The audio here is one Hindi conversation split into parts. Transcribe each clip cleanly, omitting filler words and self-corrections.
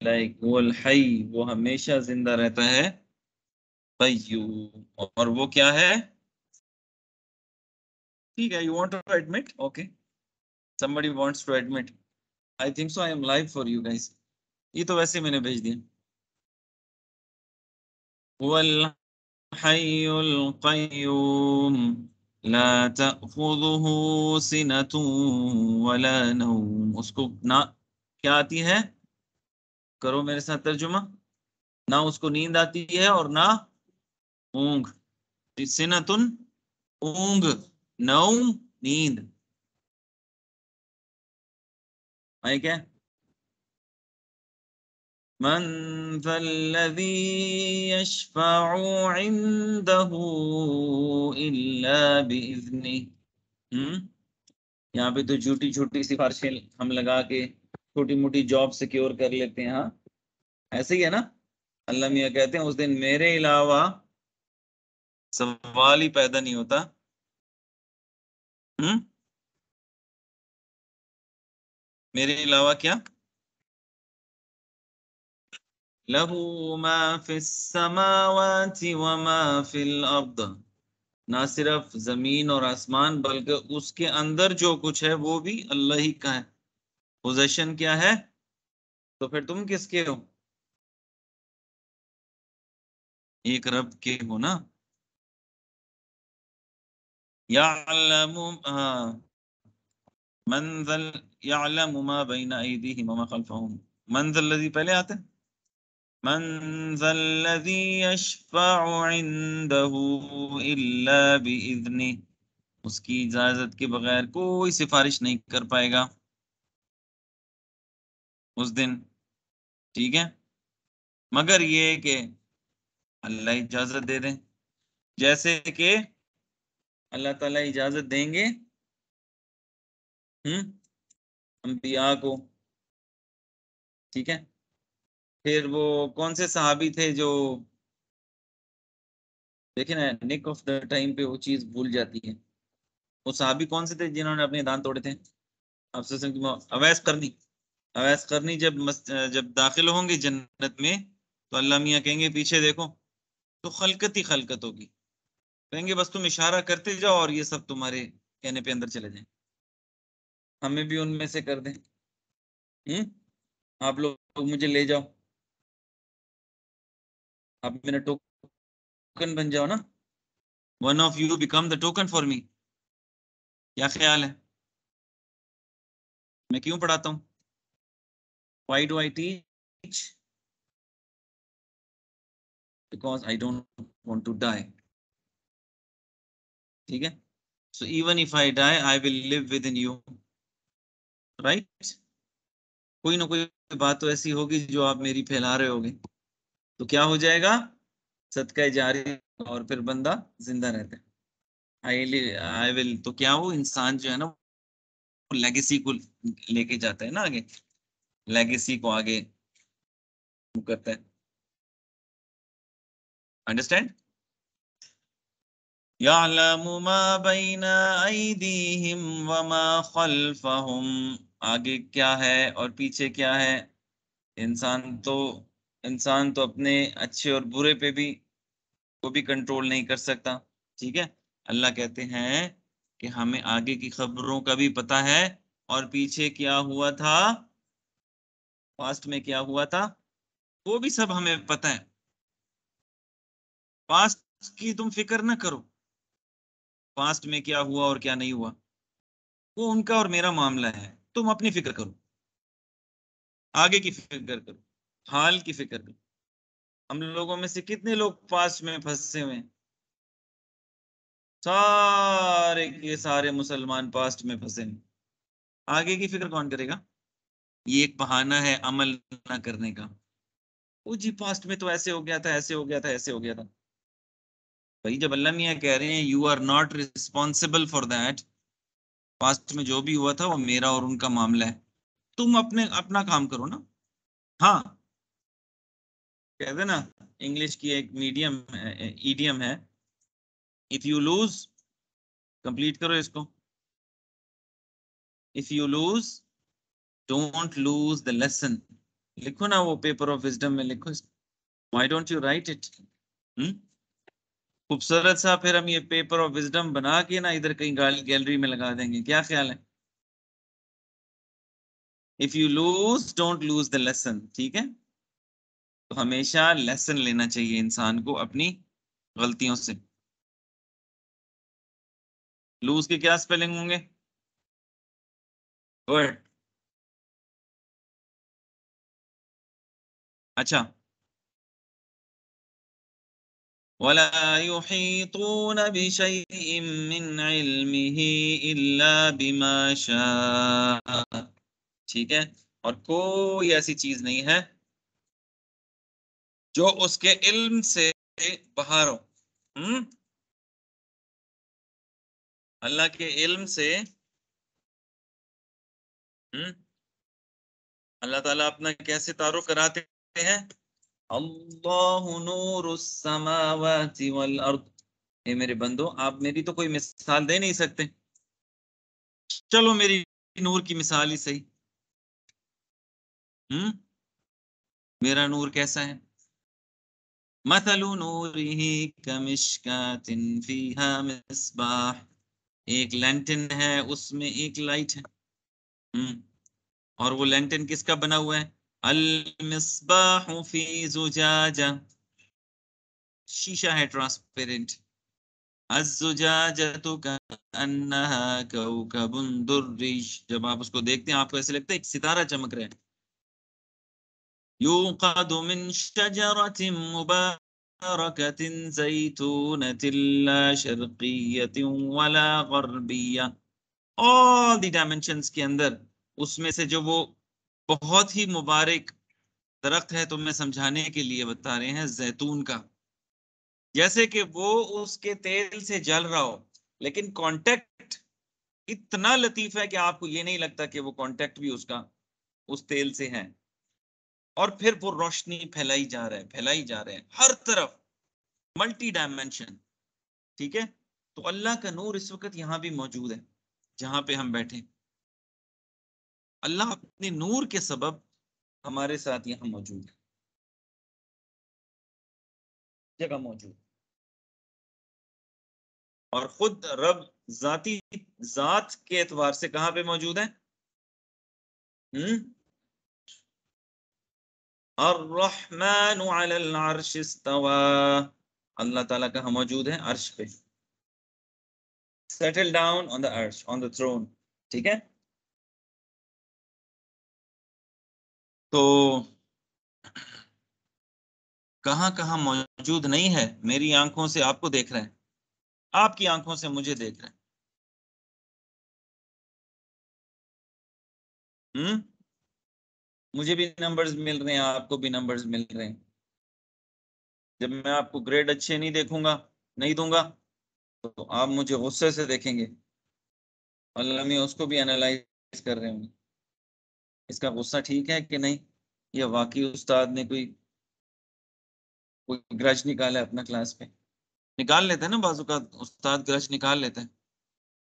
लाइक वल हई, वो हमेशा जिंदा रहता है। कय्यूम, और वो क्या है? ठीक है, you want to admit, okay, somebody wants to admit. I think so, I am live for you guys. ये तो वैसे मैंने भेज दिया। वल हय्युल कय्यूम ला तअखुजुहु सिनतुन वला नौम, उसको ना क्या आती है? करो मेरे साथ तर्जुमा। ना उसको नींद आती है और ना ऊंग। सिनतुन ऊंग, नौम नींद, है क्या? मन ज़ल्लज़ी यशफ़अउ इंदहु इल्ला बिइज़्निह। यहाँ पे तो छोटी छोटी सिफारिशें हम लगा के छोटी मोटी जॉब सिक्योर कर लेते हैं। हाँ, ऐसे ही है ना। अल्लाह मियाँ कहते हैं उस दिन मेरे अलावा सवाल ही पैदा नहीं होता। हम्म, मेरे अलावा क्या? लहू मा फिस समावाति व मा फिल अर्द, ना सिर्फ जमीन और आसमान बल्कि उसके अंदर जो कुछ है वो भी अल्लाह ही का है। पोजेशन क्या है? तो फिर तुम किसके हो? एक रब के हो ना। यालमु, हाँ, मंजल यालमु मा बैना अयदीहिम व मा खल्फहुम। मंजल लजी पहले आते हैं। मंजल लजी यशफअउ इंदहु इल्ला बिइज़्निह, उसकी इजाजत के बगैर कोई सिफारिश नहीं कर पाएगा उस दिन। ठीक है, मगर ये कि अल्लाह इजाजत दे दें, जैसे कि अल्लाह ताला इजाजत देंगे अंबिया को। ठीक है, फिर वो कौन से सहाबी थे जो, देखे ना, निक ऑफ द टाइम पे वो चीज भूल जाती है। वो सहाबी कौन से थे जिन्होंने अपने दांत तोड़े थे? आपसे अवैस करनी। अवैस करनी जब जब दाखिल होंगे जन्नत में, तो अल्लाह मियाँ कहेंगे पीछे देखो, तो खलकत ही खलकत होगी। कहेंगे बस तुम इशारा करते जाओ और ये सब तुम्हारे कहने पे अंदर चले जाएं। हमें भी उनमें से कर दें। आप लोग मुझे ले जाओ, आप मेरा टोकन बन जाओ ना। One of you become the token for me. क्या ख्याल है? मैं क्यों पढ़ाता हूँ? Why do I teach? Because I don't want to die. ठीक है, so even if I die I will live within you, right? कोई ना कोई बात तो ऐसी होगी जो आप मेरी फैला रहे होगे, तो क्या हो जाएगा? सदका जारी, और फिर बंदा जिंदा रहता है। आई विल, तो क्या वो इंसान जो है ना, वो लेगेसी को लेके जाता है ना आगे, लेगेसी को आगे करता है। अंडरस्टैंड? यअलमु मा बैना अयदीहिम व मा खल्फहुम, आगे क्या है और पीछे क्या है। इंसान तो इंसान तो अपने अच्छे और बुरे पे भी को भी कंट्रोल नहीं कर सकता। ठीक है, अल्लाह कहते हैं कि हमें आगे की खबरों का भी पता है, और पीछे क्या हुआ था, पास्ट में क्या हुआ था, वो भी सब हमें पता है। पास्ट की तुम फिक्र ना करो, पास्ट में क्या हुआ और क्या नहीं हुआ वो उनका और मेरा मामला है। तुम अपनी फिक्र करो, आगे की फिक्र करो, हाल की फिक्र करो। हम लोगों में से कितने लोग पास्ट में फंसे हुए हैं? सारे के सारे मुसलमान पास्ट में फंसे हैं। आगे की फिक्र कौन करेगा? ये एक बहाना है अमल ना करने का। वो जी पास्ट में तो ऐसे हो गया था, ऐसे हो गया था, ऐसे हो गया था। भाई जब अल्लाह मियाँ कह रहे हैं you are not responsible for that, past में जो भी हुआ था वो मेरा और उनका मामला है, तुम अपने अपना काम करो ना। हाँ, कहते ना, इंग्लिश की एक मीडियम ईडियम है, इफ यू लूज, कंप्लीट करो इसको, if you lose don't lose the lesson. लिखो ना, वो पेपर ऑफ विजडम में लिखो। Why don't you right it? खूबसूरत सा, फिर हम ये पेपर ऑफ विजडम बना के ना इधर कहीं गैलरी में लगा देंगे, क्या ख्याल है? If you lose don't lose the lesson, ठीक है? तो हमेशा लेसन लेना चाहिए इंसान को अपनी गलतियों से। लूज के क्या स्पेलिंग होंगे? वर्ड। अच्छा। वला युहीतून बिशैइन मिन इल्मिही इल्ला बिमा शाअ, ठीक है? और कोई ऐसी चीज नहीं है जो उसके इल्म से बाहर हो। हम्म। अल्लाह के इल्म से। हम्म। अल्लाह ताला अपना कैसे तारुफ कराते हैं? अल्लाहु नूरुस समावाति वल अर्द। ए मेरे बंदो, आप मेरी तो कोई मिसाल दे नहीं सकते। चलो मेरी नूर की मिसाल ही सही। हम्म। मेरा नूर कैसा है? मथलु नूरिही कमिश्कातिन फीहा मिस्बाह। एक लैंटन है, उसमें एक लाइट है। हम्म। और वो लैंटन किसका बना हुआ है? अल मिस्बाह फी जुजाजा। शीशा है, ट्रांसपेरेंट। अज़्ज़ुजाजतु कअन्नहा कौकबुन दुर्री। जब आप उसको देखते हैं आपको ऐसे लगता है एक सितारा चमक रहा है। यूक़दु मिन शजरतिन मुबारकतिन ज़ैतूनतिन ला शर्क़िय्यतिन वला ग़र्बिय्या। ऑल द डायमेंशंस के अंदर, उसमें से जो वो बहुत ही मुबारक दरख्त है, तो मैं समझाने के लिए बता रहे हैं जैतून का। जैसे कि वो उसके तेल से जल रहा हो, लेकिन कांटेक्ट इतना लतीफ है कि आपको ये नहीं लगता कि वो कांटेक्ट भी उसका उस तेल से है। और फिर वो रोशनी फैलाई जा रहा है, फैलाई जा रहे हैं हर तरफ, मल्टी डायमेंशन। ठीक है? तो अल्लाह का नूर इस वक्त यहां भी मौजूद है, जहां पे हम बैठे। अल्लाह अपने नूर के सबब हमारे साथ यहाँ मौजूद है, जगह मौजूद। और खुद रब जाती जात के एतबार से कहां पे मौजूद है? हम्म। अर्रहमानु अलल अर्श इस्तवा। अल्लाह ताला कहाँ मौजूद है? अर्श पे। सेटल डाउन ऑन द अर्श, ऑन द थ्रोन। ठीक है? तो कहां कहां मौजूद नहीं है? मेरी आंखों से आपको देख रहे हैं, आपकी आंखों से मुझे देख रहे हैं। हम्म। मुझे भी नंबर्स मिल रहे हैं, आपको भी नंबर्स मिल रहे हैं। जब मैं आपको ग्रेड अच्छे नहीं देखूंगा, नहीं दूंगा, तो आप मुझे गुस्से से देखेंगे। अल्लाह में उसको भी एनालाइज कर रहे होंगे, इसका गुस्सा ठीक है कि नहीं, या वाकई उस्ताद ने कोई कोई ग्रज निकाला है अपना क्लास पे। निकाल लेते हैं ना बाजू का, उस्ताद ग्रज निकाल लेते हैं।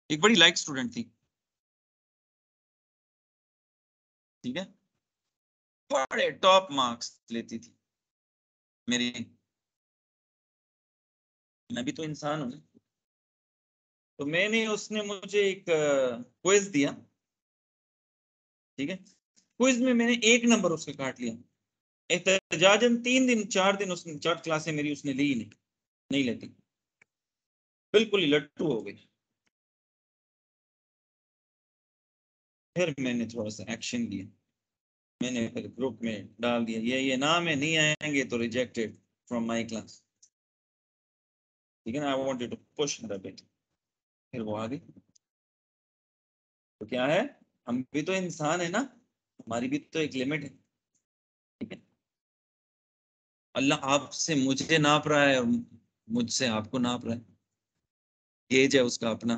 एक बड़ी लाइक स्टूडेंट थी, ठीक है? बड़े टॉप मार्क्स लेती थी मेरी। मैं भी तो इंसान हूँ। तो मैंने उसने मुझे एक क्विज दिया, ठीक है? क्विज में मैंने एक नंबर उसका काट लिया। एहतजाजन 3 दिन 4 दिन उसने 4 क्लासें मेरी उसने ली ही नहीं, नहीं लेती। बिल्कुल ही लट्टू हो गई। फिर मैंने थोड़ा सा एक्शन लिया। मैंने फिर ग्रुप में डाल दिया, ये नाम है, नहीं आएंगे तो रिजेक्टेड फ्रॉम माय क्लास। ठीक है ना? I wanted to push her bit. फिर वो आ गई। तो क्या है, हम भी तो इंसान है ना, हमारी भी तो एक लिमिट है। ठीक है? अल्लाह आपसे मुझे नाप रहा है और मुझसे आपको नाप रहा है। गेज है उसका अपना।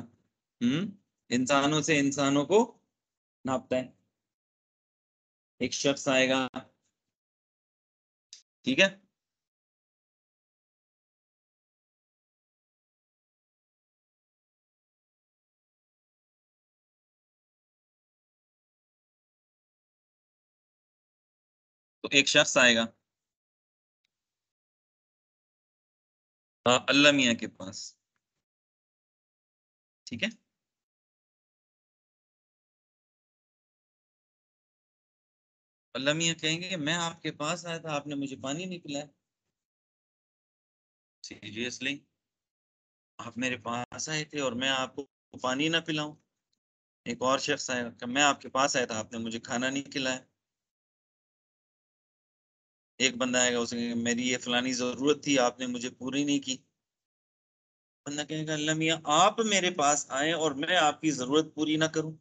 इंसानों से इंसानों को नापता है। एक शख्स आएगा, ठीक है? तो एक शख्स आएगा अल्लाह मियाँ के पास, ठीक है। अल्लाह मियाँ कहेंगे मैं आपके पास आया था, आपने मुझे पानी नहीं पिलाया। सीरियसली? आप मेरे पास आए थे और मैं आपको पानी ना पिलाऊं? एक और शख्स आएगा कि मैं आपके पास आया था, आपने मुझे खाना नहीं खिलाया। एक बंदा आएगा, उसने मेरी ये फलानी जरूरत थी, आपने मुझे पूरी नहीं की। बंदा कहेगा अल्लाह मियाँ आप मेरे पास आए और मैं आपकी जरूरत पूरी ना करूं,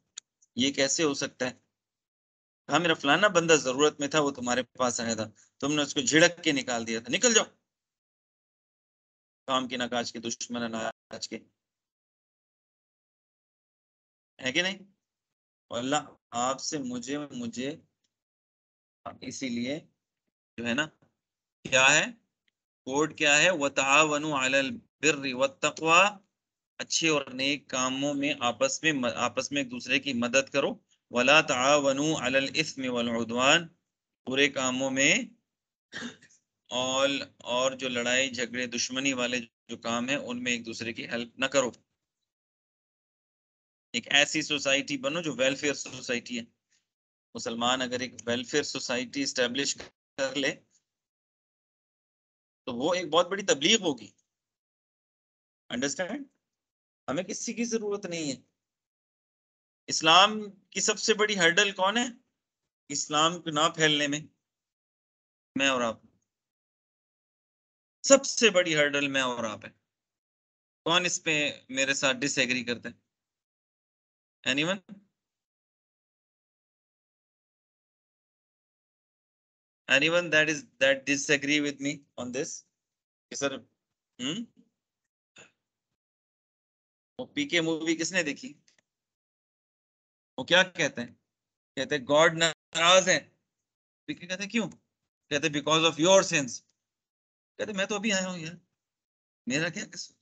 ये कैसे हो सकता है? हाँ मेरा फलाना बंदा जरूरत में था, वो तुम्हारे पास आया था, तुमने उसको झिड़क के निकाल दिया था, निकल जाओ, काम की ना काज के, दुश्मन ना आज के, है कि नहीं? और अल्लाह आपसे मुझे मुझे इसीलिए जो है ना, क्या है कोड, क्या है, वतआवनु अलल बिर्रि वत्तक़वा, अच्छे और नेक कामों में आपस में एक दूसरे की मदद करो। वला तावनु अलल इस्मि वल उद्वान, बुरे कामों में और जो लड़ाई झगड़े दुश्मनी वाले जो काम है उनमें एक दूसरे की हेल्प ना करो। एक ऐसी सोसाइटी बनो जो वेलफेयर सोसाइटी है। मुसलमान अगर एक वेलफेयर सोसाइटी स्टेब्लिश कर ले तो वो एक बहुत बड़ी तबलीग होगी। अंडरस्टैंड? हमें किसी की जरूरत नहीं है। इस्लाम की सबसे बड़ी हर्डल कौन है इस्लाम को ना फैलने में? मैं और आप। सबसे बड़ी हर्डल मैं और आप है। कौन इस पे मेरे साथ डिसएग्री करते हैं? Anyone? Anyone that disagree with me on this? Sir? Hmm. वो पीके मूवी किसने देखी? वो क्या कहते हैं? कहते हैं गॉड नाराज है। पीके कहते हैं क्यों? कहते बिकॉज ऑफ योर सिंस। कहते मैं तो अभी आया हूँ यार, मेरा क्या कसूर?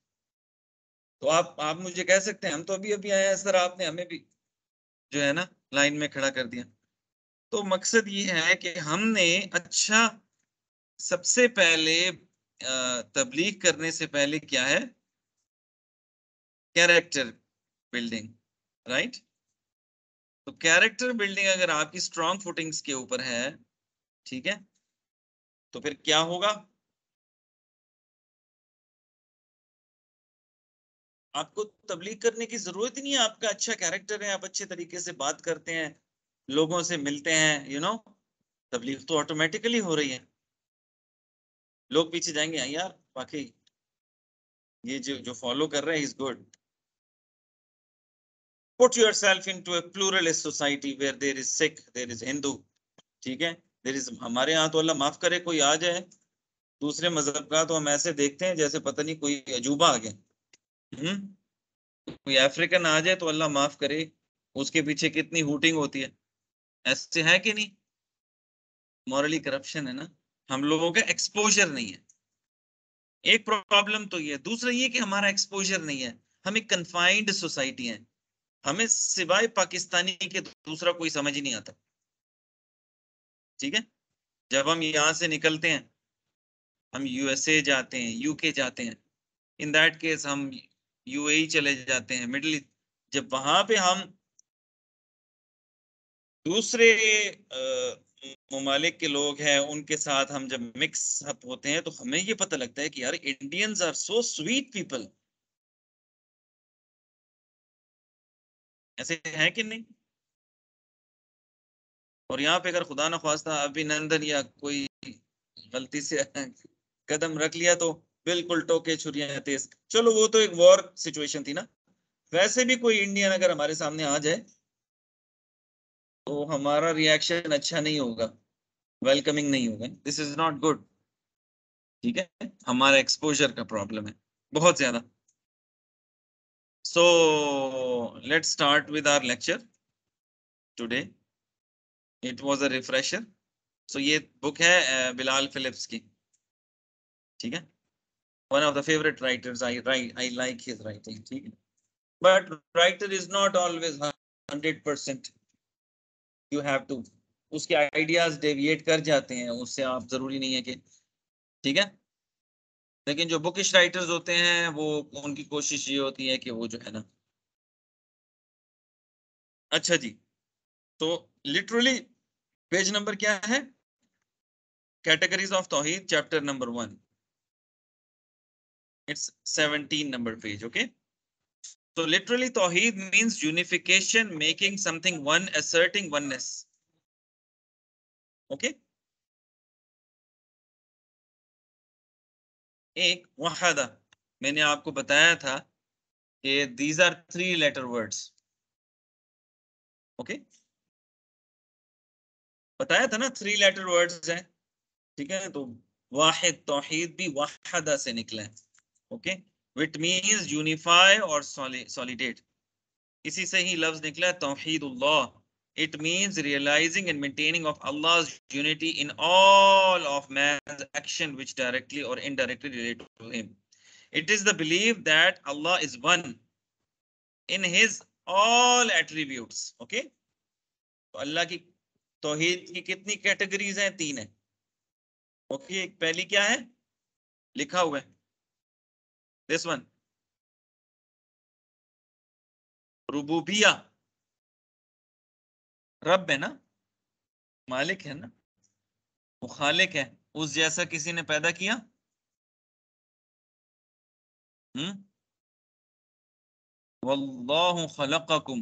तो आप मुझे कह सकते हैं हम तो अभी अभी आए हैं सर, आपने हमें भी जो है ना लाइन में खड़ा कर दिया। तो मकसद ये है कि हमने अच्छा, सबसे पहले तबलीग करने से पहले क्या है, कैरेक्टर बिल्डिंग, राइट? तो कैरेक्टर बिल्डिंग अगर आपकी स्ट्रॉन्ग फुटिंग्स के ऊपर है, ठीक है, तो फिर क्या होगा? आपको तबलीग करने की जरूरत ही नहीं है, आपका अच्छा कैरेक्टर है, आप अच्छे तरीके से बात करते हैं, लोगों से मिलते हैं, तबलीग तो ऑटोमेटिकली हो रही है। लोग पीछे जाएंगे, "हाँ यार वाकई ये जो जो फॉलो कर रहे हैं is good." Put yourself into a pluralist society where there is Sikh, there is Hindu, ठीक है, there is, हमारे यहाँ तो अल्लाह माफ करे कोई आ जाए दूसरे मजहब का तो हम ऐसे देखते हैं जैसे पता नहीं कोई अजूबा आ गया। हम्म। कोई अफ्रीकन आ जाए तो अल्लाह माफ करे, उसके पीछे कितनी हूटिंग होती है। ऐसे है कि नहीं? मॉरली करप्शन है ना। हम लोगों का एक्सपोजर नहीं है, एक प्रॉब्लम तो ये है। दूसरा ये कि हमारा एक्सपोजर नहीं है, हम एक कन्फाइंड सोसाइटी है, हमें सिवाय पाकिस्तानी के दूसरा कोई समझ ही नहीं आता। ठीक है, जब हम यहाँ से निकलते हैं, हम यूएसए जाते हैं, यूके जाते हैं, इन दैट केस हम यूएई चले जाते हैं, मिडिल ईस्ट, जब वहां पे हम दूसरे ममालिक के लोग हैं उनके साथ हम जब मिक्स अप होते हैं तो हमें ये पता लगता है कि यार Indians are so sweet people. ऐसे है कि नहीं? और यहाँ पे अगर खुदा न ख्वास्ता अभिनंदन या कोई गलती से कदम रख लिया तो बिल्कुल टोके छुरियां तेज। चलो वो तो एक वॉर सिचुएशन थी ना, वैसे भी कोई इंडियन अगर हमारे सामने आ जाए तो हमारा रिएक्शन अच्छा नहीं होगा, वेलकमिंग नहीं होगा, दिस इज नॉट गुड। ठीक है, हमारा एक्सपोजर का प्रॉब्लम है बहुत ज्यादा। So let's start with our lecture today. It was a refresher. So ये बुक है बिलाल फिलिप्स की, ठीक है, one of the favourite writers, I like his writing, ठीक है, but writer is not always 100%, you have to उसके आइडियाज डेविएट कर जाते हैं उससे, आप जरूरी नहीं है कि, ठीक है। लेकिन जो बुकिश राइटर्स होते हैं वो, उनकी कोशिश ये होती है कि वो जो है ना, अच्छा जी। तो लिटरली पेज नंबर क्या है? कैटेगरीज ऑफ तौहीद chapter number 1, it's 17 number page, okay. तो लिटरली तौहीद means unification, making something one, asserting oneness, okay. एक वहादा, मैंने आपको बताया था कि these are 3 letter words, okay. बताया था ना 3 लेटर वर्ड्स हैं, ठीक है। तो वाहिद, तौहीद भी वहादा से निकला है, ओके, विच मींस यूनिफाई और सॉलिडेट। इसी से ही लफ्ज निकला है तौहीदुल्लाह। It means realizing and maintaining of Allah's unity in all of man's action which directly or indirectly relate to him. It is the belief that Allah is one in his all attributes, okay। तो अल्लाह की तौहीद की कितनी कैटेगरीज हैं? 3 है, ओके। एक पहली क्या है, लिखा हुआ है, दिस वन, रुबूबिया, रब है ना, मालिक है ना, वो खालिक है, उस जैसा किसी ने पैदा किया? हम्म। वल्लाहु खलक़कुम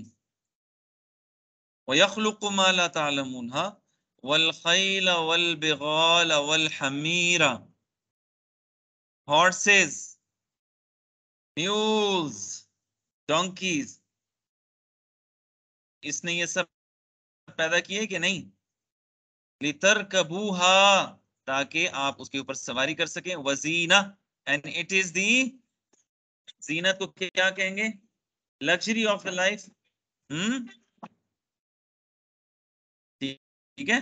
व यख़्लुक़ु मा ला तअलमून, हा, वल खैल वल बिगाल वल हमीरा, हॉर्सेस, म्यूल्स, डोंकीज, इसने ये सब पैदा किए कि नहीं? लितरकबूहा, ताकि आप उसके ऊपर सवारी कर सकें, वजीना, एंड इट इज दी, जीनत को क्या कहेंगे? Luxury of the life. Hmm, ठीक है।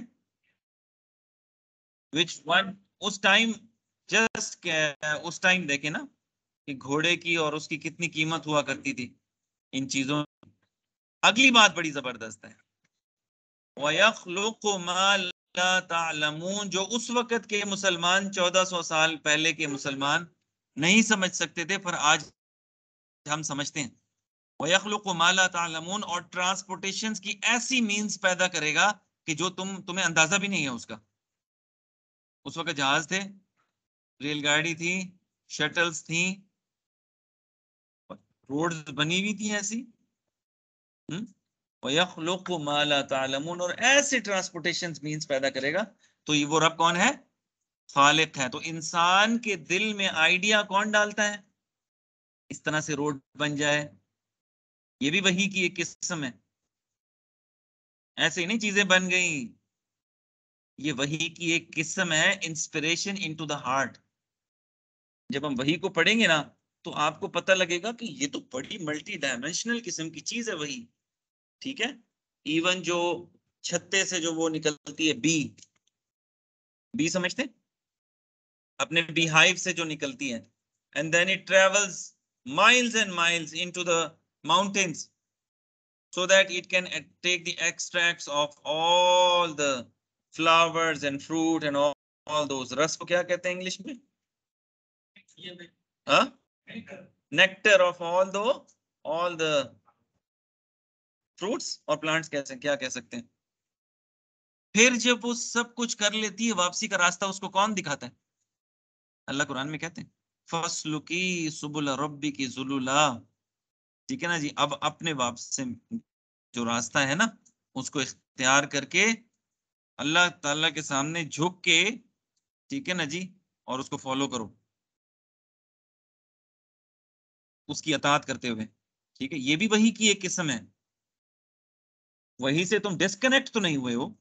विच वन, उस टाइम, जस्ट उस टाइम देखे ना कि घोड़े की और उसकी कितनी कीमत हुआ करती थी इन चीजों। अगली बात बड़ी जबरदस्त है, वयख्लुकु मा ला तालमून, जो उस वक्त के मुसलमान, 1400 साल पहले के मुसलमान नहीं समझ सकते थे, पर आज हम समझते हैं। वयख्लुकु मा ला तालमून, और ट्रांसपोर्टेशन की ऐसी मींस पैदा करेगा कि जो तुम्हें अंदाजा भी नहीं है उसका। उस वक्त जहाज थे, रेलगाड़ी थी, शटल्स थी, रोड्स बनी हुई थी ऐसी। वयख्लुकु मा ला तालमून, और ऐसे ट्रांसपोर्टेशन मींस पैदा करेगा। तो ये वो रब कौन है? खालिक है। तो इंसान के दिल में आइडिया कौन डालता है, इस तरह से रोड बन जाए? ये भी वही की एक किस्म है, ऐसे ही नहीं चीजें बन गई, ये वही की एक किस्म है, इंस्पिरेशन इनटू द हार्ट। जब हम वही को पढ़ेंगे ना, तो आपको पता लगेगा कि ये तो बड़ी मल्टी डायमेंशनल किस्म की चीज है वही, ठीक है। इवन जो छत्ते से जो वो निकलती है, बी, बी समझते, अपने बीहाइव से जो निकलती है, and then it travels miles and miles into the mountains so that it can take the extracts of all the flowers and fruit and all those। रस को क्या कहते हैं इंग्लिश में? हाँ, nectar of all the fruits और plants, कैसे क्या कह सकते हैं। फिर जब वो सब कुछ कर लेती है, वापसी का रास्ता उसको कौन दिखाता है? अल्लाह कुरान में कहते हैं, फस्लुकी सुबुल रब्बी की जुलुला, ठीक है ना जी। अब अपने वापस से जो रास्ता है ना, उसको इख्तियार करके अल्लाह ताला के सामने झुक के, ठीक है ना जी, और उसको फॉलो करो, उसकी अताअत करते हुए, ठीक है। ये भी वही की एक किस्म है, वही से तुम डिस्कनेक्ट तो नहीं हुए हो।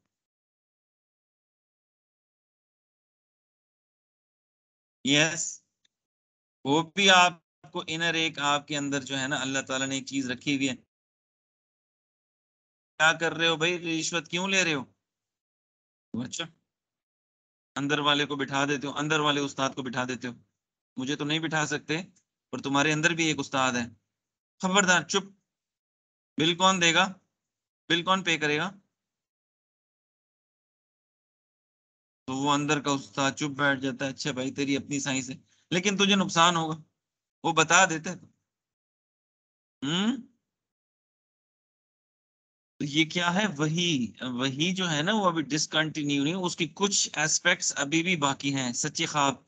यस, वो भी आपको इनर, एक आपके अंदर जो है ना, अल्लाह ताला ने एक चीज रखी हुई है। क्या कर रहे हो भाई, रिश्वत क्यों ले रहे हो? अच्छा, अंदर वाले को बिठा देते हो, अंदर वाले उस्ताद को बिठा देते हो, मुझे तो नहीं बिठा सकते, पर तुम्हारे अंदर भी एक उस्ताद है, खबरदार चुप। बिल कौन देगा? बिल कौन पे करेगा? तो वो अंदर का उस्ताद चुप बैठ जाता है, अच्छा भाई तेरी अपनी साइंस है, लेकिन तुझे नुकसान होगा, वो बता देते हैं। हम्म। तो ये क्या है, वही वही जो है ना, वो अभी डिसकंटिन्यू नहीं, उसकी कुछ एस्पेक्ट्स अभी भी बाकी हैं। सच्चे ख्वाब,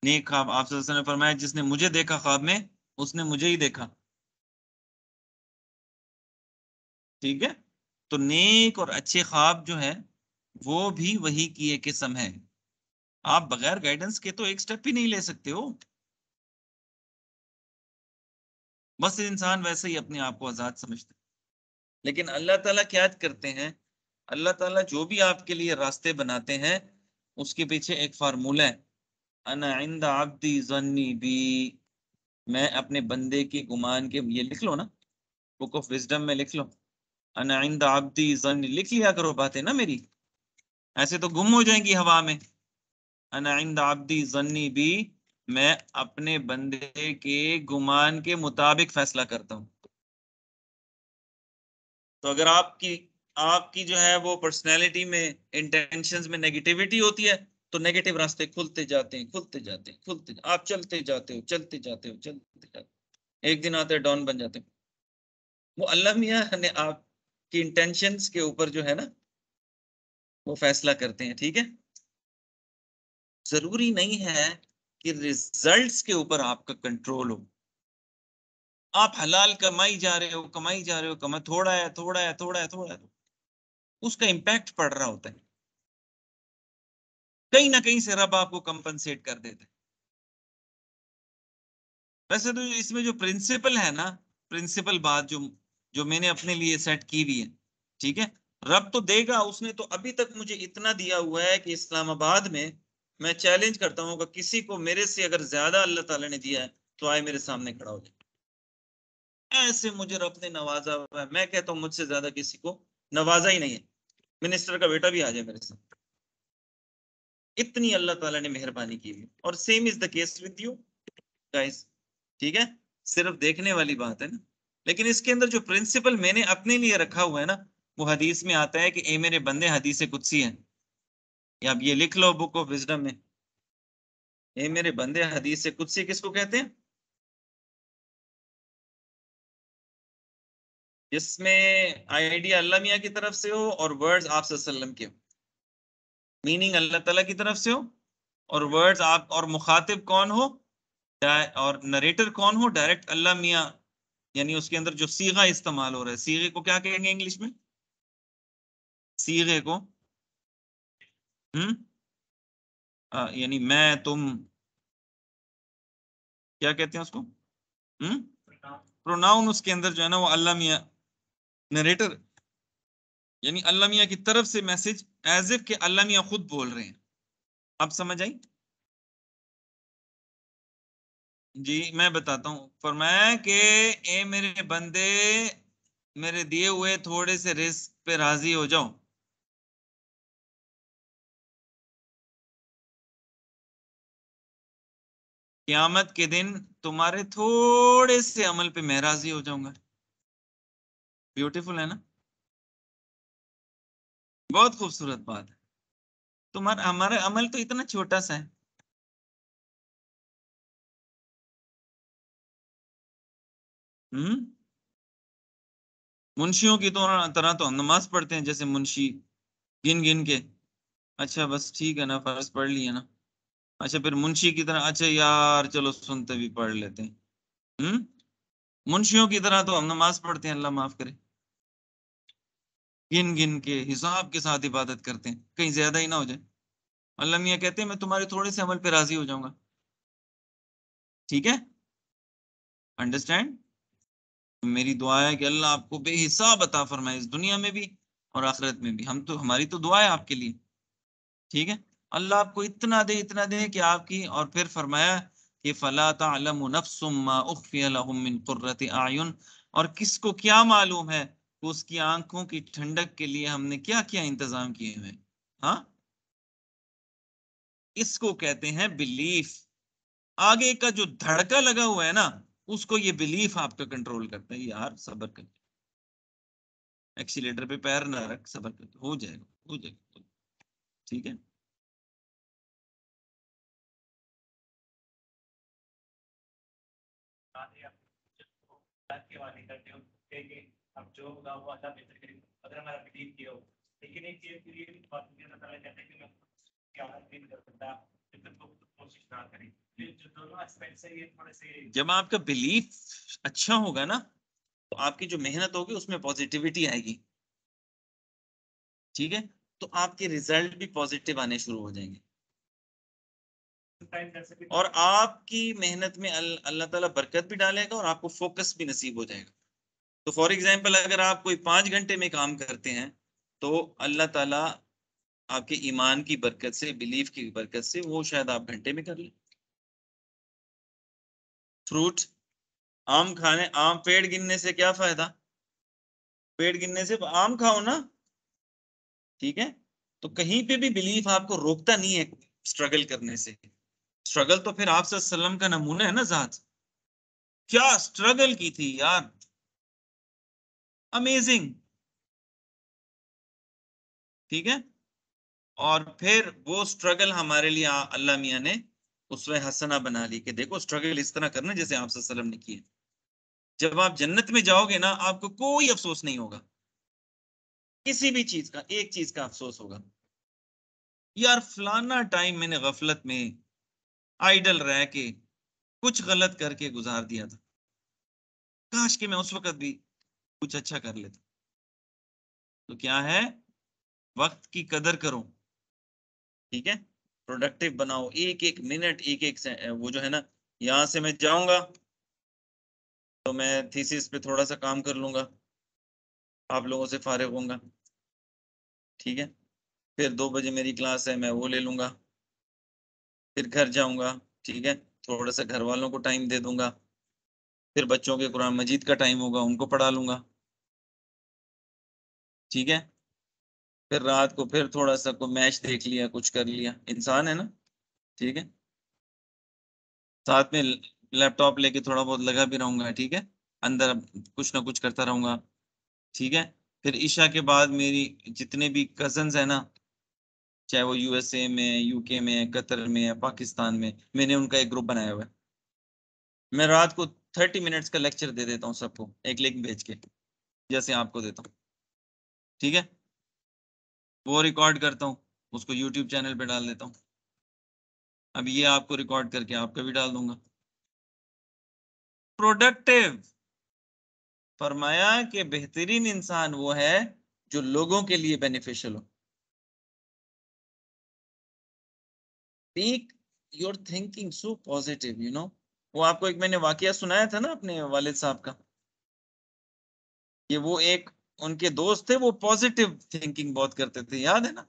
नेक ख्वाब, आप सल्लल्लाहु अलैहि वसल्लम ने फरमाया जिसने मुझे देखा ख्वाब में, उसने मुझे ही देखा। ठीक है। तो नेक और अच्छे ख्वाब जो है, वो भी वही की एक किस्म है। आप बगैर गाइडेंस के तो एक स्टेप ही नहीं ले सकते हो। बस इंसान वैसे ही अपने आप को आजाद समझता है। लेकिन अल्लाह ताला क्या करते हैं, अल्लाह ताला जो भी आपके लिए रास्ते बनाते हैं, उसके पीछे एक फार्मूला है। अना इंदा अब्दी ज़न्नी बी, मैं अपने बंदे के गुमान के, ये लिख लो ना, बुक ऑफ विजडम में लिख लो। अना इंदा अब्दी ज़न्नी, लिख लिया करो बातें ना मेरी, ऐसे तो गुम हो जाएंगी हवा में। अना इंदा अब्दी ज़न्नी बी, मैं अपने बंदे के गुमान के मुताबिक फैसला करता हूँ। तो अगर आपकी आपकी जो है वो पर्सनैलिटी में, इंटेंशंस में नेगेटिविटी होती है, तो नेगेटिव रास्ते खुलते जाते हैं, खुलते जाते हैं, आप चलते जाते हो, चलते जाते हो, चलते जाते हो, एक दिन आते डॉन बन जाते हो। वो अल्लाह मियाँ ने आपकी इंटेंशंस के ऊपर जो है ना, वो फैसला करते हैं। ठीक है। जरूरी नहीं है कि रिजल्ट्स के ऊपर आपका कंट्रोल हो। आप हलाल कमाई जा रहे हो, कमाई जा रहे हो, कमा, थोड़ा है, थोड़ा है, थोड़ा है, थोड़ा है, उसका इम्पैक्ट पड़ रहा होता है, कहीं ना कहीं से रब आपको कंपनसेट कर देते हैं। वैसे तो इसमें जो प्रिंसिपल है ना, प्रिंसिपल बात जो जो मैंने अपने लिए सेट की हुई है, ठीक है, रब तो देगा, उसने तो अभी तक मुझे इतना दिया हुआ है कि इस्लामाबाद में मैं चैलेंज करता हूँ कि किसी को मेरे से अगर ज्यादा अल्लाह ताला ने दिया है, तो आए मेरे सामने खड़ा हो जाए। ऐसे मुझे रब ने नवाजा हुआ है, मैं कहता हूँ मुझसे ज्यादा किसी को नवाजा ही नहीं है। मिनिस्टर का बेटा भी आ जाए मेरे साथ, इतनी अल्लाह ताला ने मेहरबानी की हुई है। और same is the case with you guys. ठीक है। सिर्फ देखने वाली बात है ना, लेकिन इसके अंदर जो प्रिंसिपल मैंने अपने लिए रखा हुआ है ना, वो हदीस में आता है कि ए मेरे बंदे, हदीस कुदसी है, या आप ये लिख लो बुक ऑफ विजडम में, ए मेरे बंदे, हदीस कुदसी किसको कहते हैं? जिसमें आइडिया अल्लाह मियाँ की तरफ से हो और वर्ड्स आप सल्लल्लाहु अलैहि वसल्लम के हो, मीनिंग अल्लाह ताला की तरफ से हो, और वर्ड्स आप, और मुखातिब कौन हो, और नरेटर कौन हो, डायरेक्ट अल्लाह मियाँ, यानी उसके अंदर जो सीगा इस्तेमाल हो रहा है, सीगे को क्या कहेंगे इंग्लिश में? सीगे को, हम्म, यानी मैं, तुम, क्या कहते हैं उसको? हम्म। प्रोनाउन उसके अंदर जो है ना, वो अल्लाह मियाँ, नरेटर, यानी अल्लाह मियाँ की तरफ से मैसेज, एज इफ के अल्लाह मियाँ खुद बोल रहे हैं। अब समझ आई? जी मैं बताता हूँ, फरमाया कि ए मेरे बंदे, मेरे दिए हुए थोड़े से रिस्क पे राजी हो जाओ, क़यामत के दिन तुम्हारे थोड़े से अमल पे मैं राजी हो जाऊंगा। ब्यूटीफुल है ना? बहुत खूबसूरत बात है। तुम्हारा, हमारा अमल तो इतना छोटा सा है। हम्म। मुंशियों की तो तरह तो हम नमाज पढ़ते हैं, जैसे मुंशी, गिन गिन के, अच्छा बस ठीक है ना, फर्ज पढ़ लिया ना, अच्छा फिर मुंशी की तरह, अच्छा यार चलो सुनते भी पढ़ लेते हैं। हम्म। मुंशियों की तरह तो हम नमाज पढ़ते हैं, अल्लाह माफ करे, गिन गिन के हिसाब के साथ इबादत करते हैं, कहीं ज्यादा ही ना हो जाए। अल्लाह मियाँ कहते हैं मैं तुम्हारे थोड़े से अमल पे राजी हो जाऊंगा। ठीक है। अंडरस्टैंड? मेरी दुआ है कि अल्लाह आपको बेहिसाब अता फरमाए, इस दुनिया में भी और आखिरत में भी। हम तो, हमारी तो दुआ है आपके लिए। ठीक है। अल्लाह आपको इतना दे, इतना दे कि आपकी, और फिर फरमाया कि फला तअलमु नफ्सुम मा उख्फिय लहुम मिन कुर्रति आयुन, और किसको क्या मालूम है कि उसकी आंखों की ठंडक के लिए हमने क्या क्या इंतजाम किए हुए हैं। हाँ, इसको कहते हैं बिलीफ। आगे का जो धड़का लगा हुआ है ना, उसको ये बिलीफ आपका कंट्रोल करता है, यार सब्र कर, एक्सीलेटर पे पैर ना रख, सब्र कर, हो जाएगा, हो जाएगा। ठीक है। अब जो होगा वो अल्लाह बेहतर करेगा, अगर हमारा बिलीव किया हो। लेकिन एक चीज के लिए भी बात कहते हैं कि मैं क्या नहीं कर सकता, तो कोशिश ना करें। जो दोनों एस्पेक्ट से ये थोड़े से, जब आपका बिलीफ अच्छा होगा ना, तो आपकी जो मेहनत होगी उसमें पॉजिटिविटी आएगी, ठीक है, तो आपके रिजल्ट भी पॉजिटिव आने शुरू हो जाएंगे, और आपकी मेहनत में अल्लाह ताला बरकत भी डालेगा और आपको फोकस भी नसीब हो जाएगा। तो फॉर एग्जाम्पल अगर आप कोई 5 घंटे में काम करते हैं, तो अल्लाह ताला आपके ईमान की बरकत से, बिलीफ की बरकत से, वो शायद आप घंटे में कर ले। फ्रूट, आम खाने, आम पेड़ गिनने से क्या फायदा? पेड़ गिनने से आम खाओ ना, ठीक है। तो कहीं पे भी बिलीफ आपको रोकता नहीं है स्ट्रगल करने से। स्ट्रगल तो फिर आप सल्लम का नमूना है ना, जात क्या स्ट्रगल की थी यार, अमेजिंग, ठीक है। और फिर वो स्ट्रगल हमारे लिए अल्लाह मियां ने उसवे हसना बना ली कि देखो स्ट्रगल इस तरह करना जैसे आप सल्लम ने किए। जब आप जन्नत में जाओगे ना, आपको कोई अफसोस नहीं होगा, किसी भी चीज का, एक चीज का अफसोस होगा, यार फलाना टाइम मैंने गफलत में आइडल रह के कुछ गलत करके गुजार दिया था, काश कि मैं उस वक्त भी कुछ अच्छा कर लेता। तो क्या है, वक्त की कदर करो, ठीक है, प्रोडक्टिव बनाओ, एक एक मिनट, एक एक वो जो है ना, यहां से मैं जाऊंगा तो मैं थीसिस पे थोड़ा सा काम कर लूंगा, आप लोगों से फारिग होऊंगा, ठीक है। फिर 2 बजे मेरी क्लास है, मैं वो ले लूंगा, फिर घर जाऊंगा, ठीक है, थोड़ा सा घर वालों को टाइम दे दूंगा, फिर बच्चों के कुरान मजीद का टाइम होगा, उनको पढ़ा लूंगा, ठीक है। फिर रात को फिर थोड़ा सा को मैच देख लिया, कुछ कर लिया, इंसान है ना, ठीक है। साथ में लैपटॉप लेके थोड़ा बहुत लगा भी रहूंगा, ठीक है, अंदर कुछ ना कुछ करता रहूंगा, ठीक है। फिर ईशा के बाद मेरी जितने भी कजन्स है ना, चाहे वो यूएसए में, यूके में, कतर में है, पाकिस्तान में, मैंने उनका एक ग्रुप बनाया हुआ है। मैं रात को 30 मिनट्स का लेक्चर दे देता हूँ सबको, एक लिंक भेज के, जैसे आपको देता हूँ, ठीक है। वो रिकॉर्ड करता हूँ, उसको यूट्यूब चैनल पे डाल देता हूँ। अब ये आपको रिकॉर्ड करके आपका भी डाल दूंगा। प्रोडक्टिव, फरमाया कि बेहतरीन इंसान वो है जो लोगों के लिए बेनिफिशियल हो। Take your thinking so positive, वो आपको एक मैंने वाकया सुनाया था ना अपने वालिद साहब का, कि वो एक उनके दोस्त थे, वो पॉजिटिव थिंकिंग बहुत करते थे, याद है ना।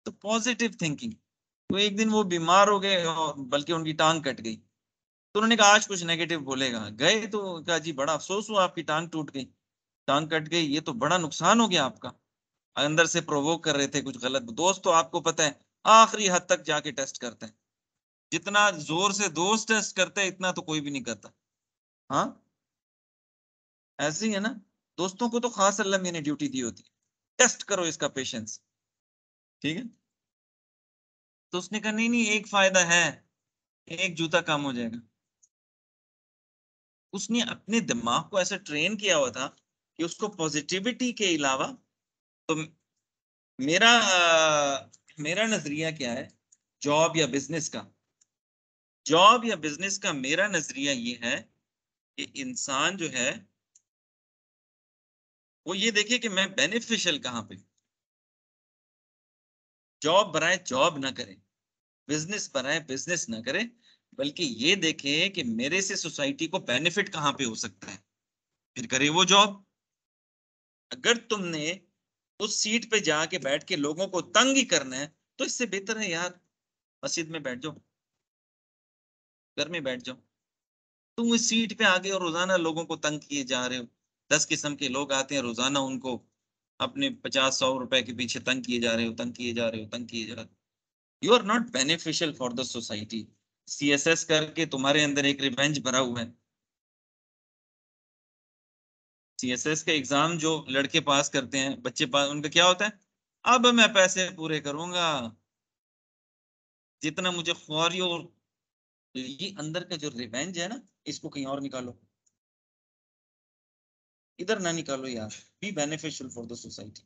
तो पॉजिटिव थिंकिंग, तो एक दिन वो बीमार हो गए और बल्कि उनकी टांग कट गई, तो उन्होंने कहा आज कुछ नेगेटिव बोलेगा, गए तो कहा जी बड़ा अफसोस हुआ आपकी टांग टूट गई, टांग कट गई, ये तो बड़ा नुकसान हो गया आपका। अंदर से प्रोवोक कर रहे थे कुछ गलत, दोस्त तो आपको पता है आखिरी हद तक जाके टेस्ट करते हैं, जितना जोर से दोस्त टेस्ट करते हैं इतना तो कोई भी नहीं करता। हाँ, ऐसे ही है ना, दोस्तों को तो खास अल्लाह मैंने ड्यूटी दी होती है, टेस्ट करो इसका पेशेंस, ठीक है। तो उसने कहा नहीं नहीं, एक फायदा है, एक जूता कम हो जाएगा। उसने अपने दिमाग को ऐसा ट्रेन किया हुआ था कि उसको पॉजिटिविटी के अलावा, तो मेरा मेरा नजरिया क्या है जॉब या बिजनेस का, जॉब या बिजनेस का मेरा नजरिया ये है कि इंसान जो है वो ये देखे कि मैं बेनिफिशियल कहाँ पे, जॉब बनाए जॉब ना करे, बिजनेस बनाए बिजनेस ना करे, बल्कि ये देखे कि मेरे से सोसाइटी को बेनिफिट कहाँ पे हो सकता है, फिर करे वो जॉब। अगर तुमने उस सीट पे जाके बैठ के लोगों को तंग ही करना है, तो इससे बेहतर है यार मस्जिद में बैठ जाओ, घर में बैठ जाओ। तुम इस सीट पे आगे और रोजाना लोगों को तंग किए जा रहे हो, 10 किस्म के लोग आते हैं रोजाना, उनको अपने 50-100 रुपए के पीछे तंग किए जा रहे हो, तंग किए जा रहे हो, तंग किए जा रहे हो। You are not beneficial for the society. CSS करके तुम्हारे अंदर एक रिवेंज भरा हुआ है। सीएसएस का एग्जाम जो लड़के पास करते हैं, बच्चे पास, उनका क्या होता है, अब मैं पैसे पूरे करूंगा, जितना मुझे ख्वारी और ये अंदर का जो रिवेंज है ना, इसको कहीं और निकालो, इधर ना निकालो यार। Be beneficial for the society.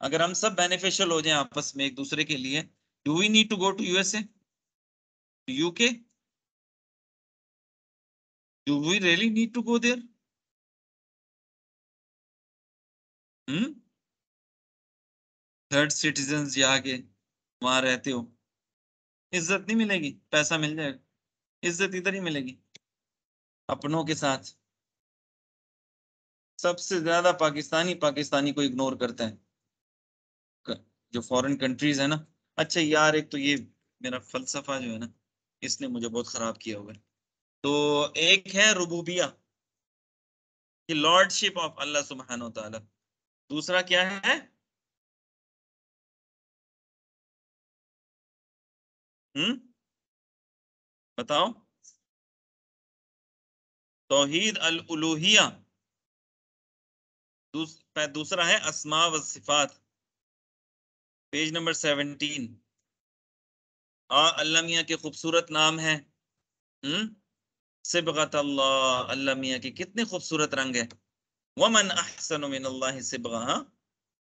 अगर हम सब बेनिफिशियल हो जाएं आपस में एक दूसरे के लिए, do we need to go to USA, UK? Do we really need to go there? Hmm? Third citizen जाके वहां रहते हो, इज्जत नहीं मिलेगी, पैसा मिल जाएगा, इज्जत इधर ही मिलेगी अपनों के साथ। सबसे ज्यादा पाकिस्तानी पाकिस्तानी को इग्नोर करते हैं, जो फॉरेन कंट्रीज है ना। अच्छा यार, एक तो ये मेरा फलसफा जो है ना, इसने मुझे बहुत खराब किया हुआ है। तो एक है रुबूबिया, कि लॉर्डशिप ऑफ अल्लाह सुब्हानो ताला। दूसरा क्या है? हम्म? बताओ। तौहीद अल उलूहिया। दूसरा है अस्मा व सिफात, पेज नंबर 17। अल्लाह मियाँ के खूबसूरत नाम है। हम्म? सिबगत अल्लाह, अल्लाह मियाँ के कितने खूबसूरत रंग है। वमन अहसनु मिनल्लाहि सिबगा, हाँ?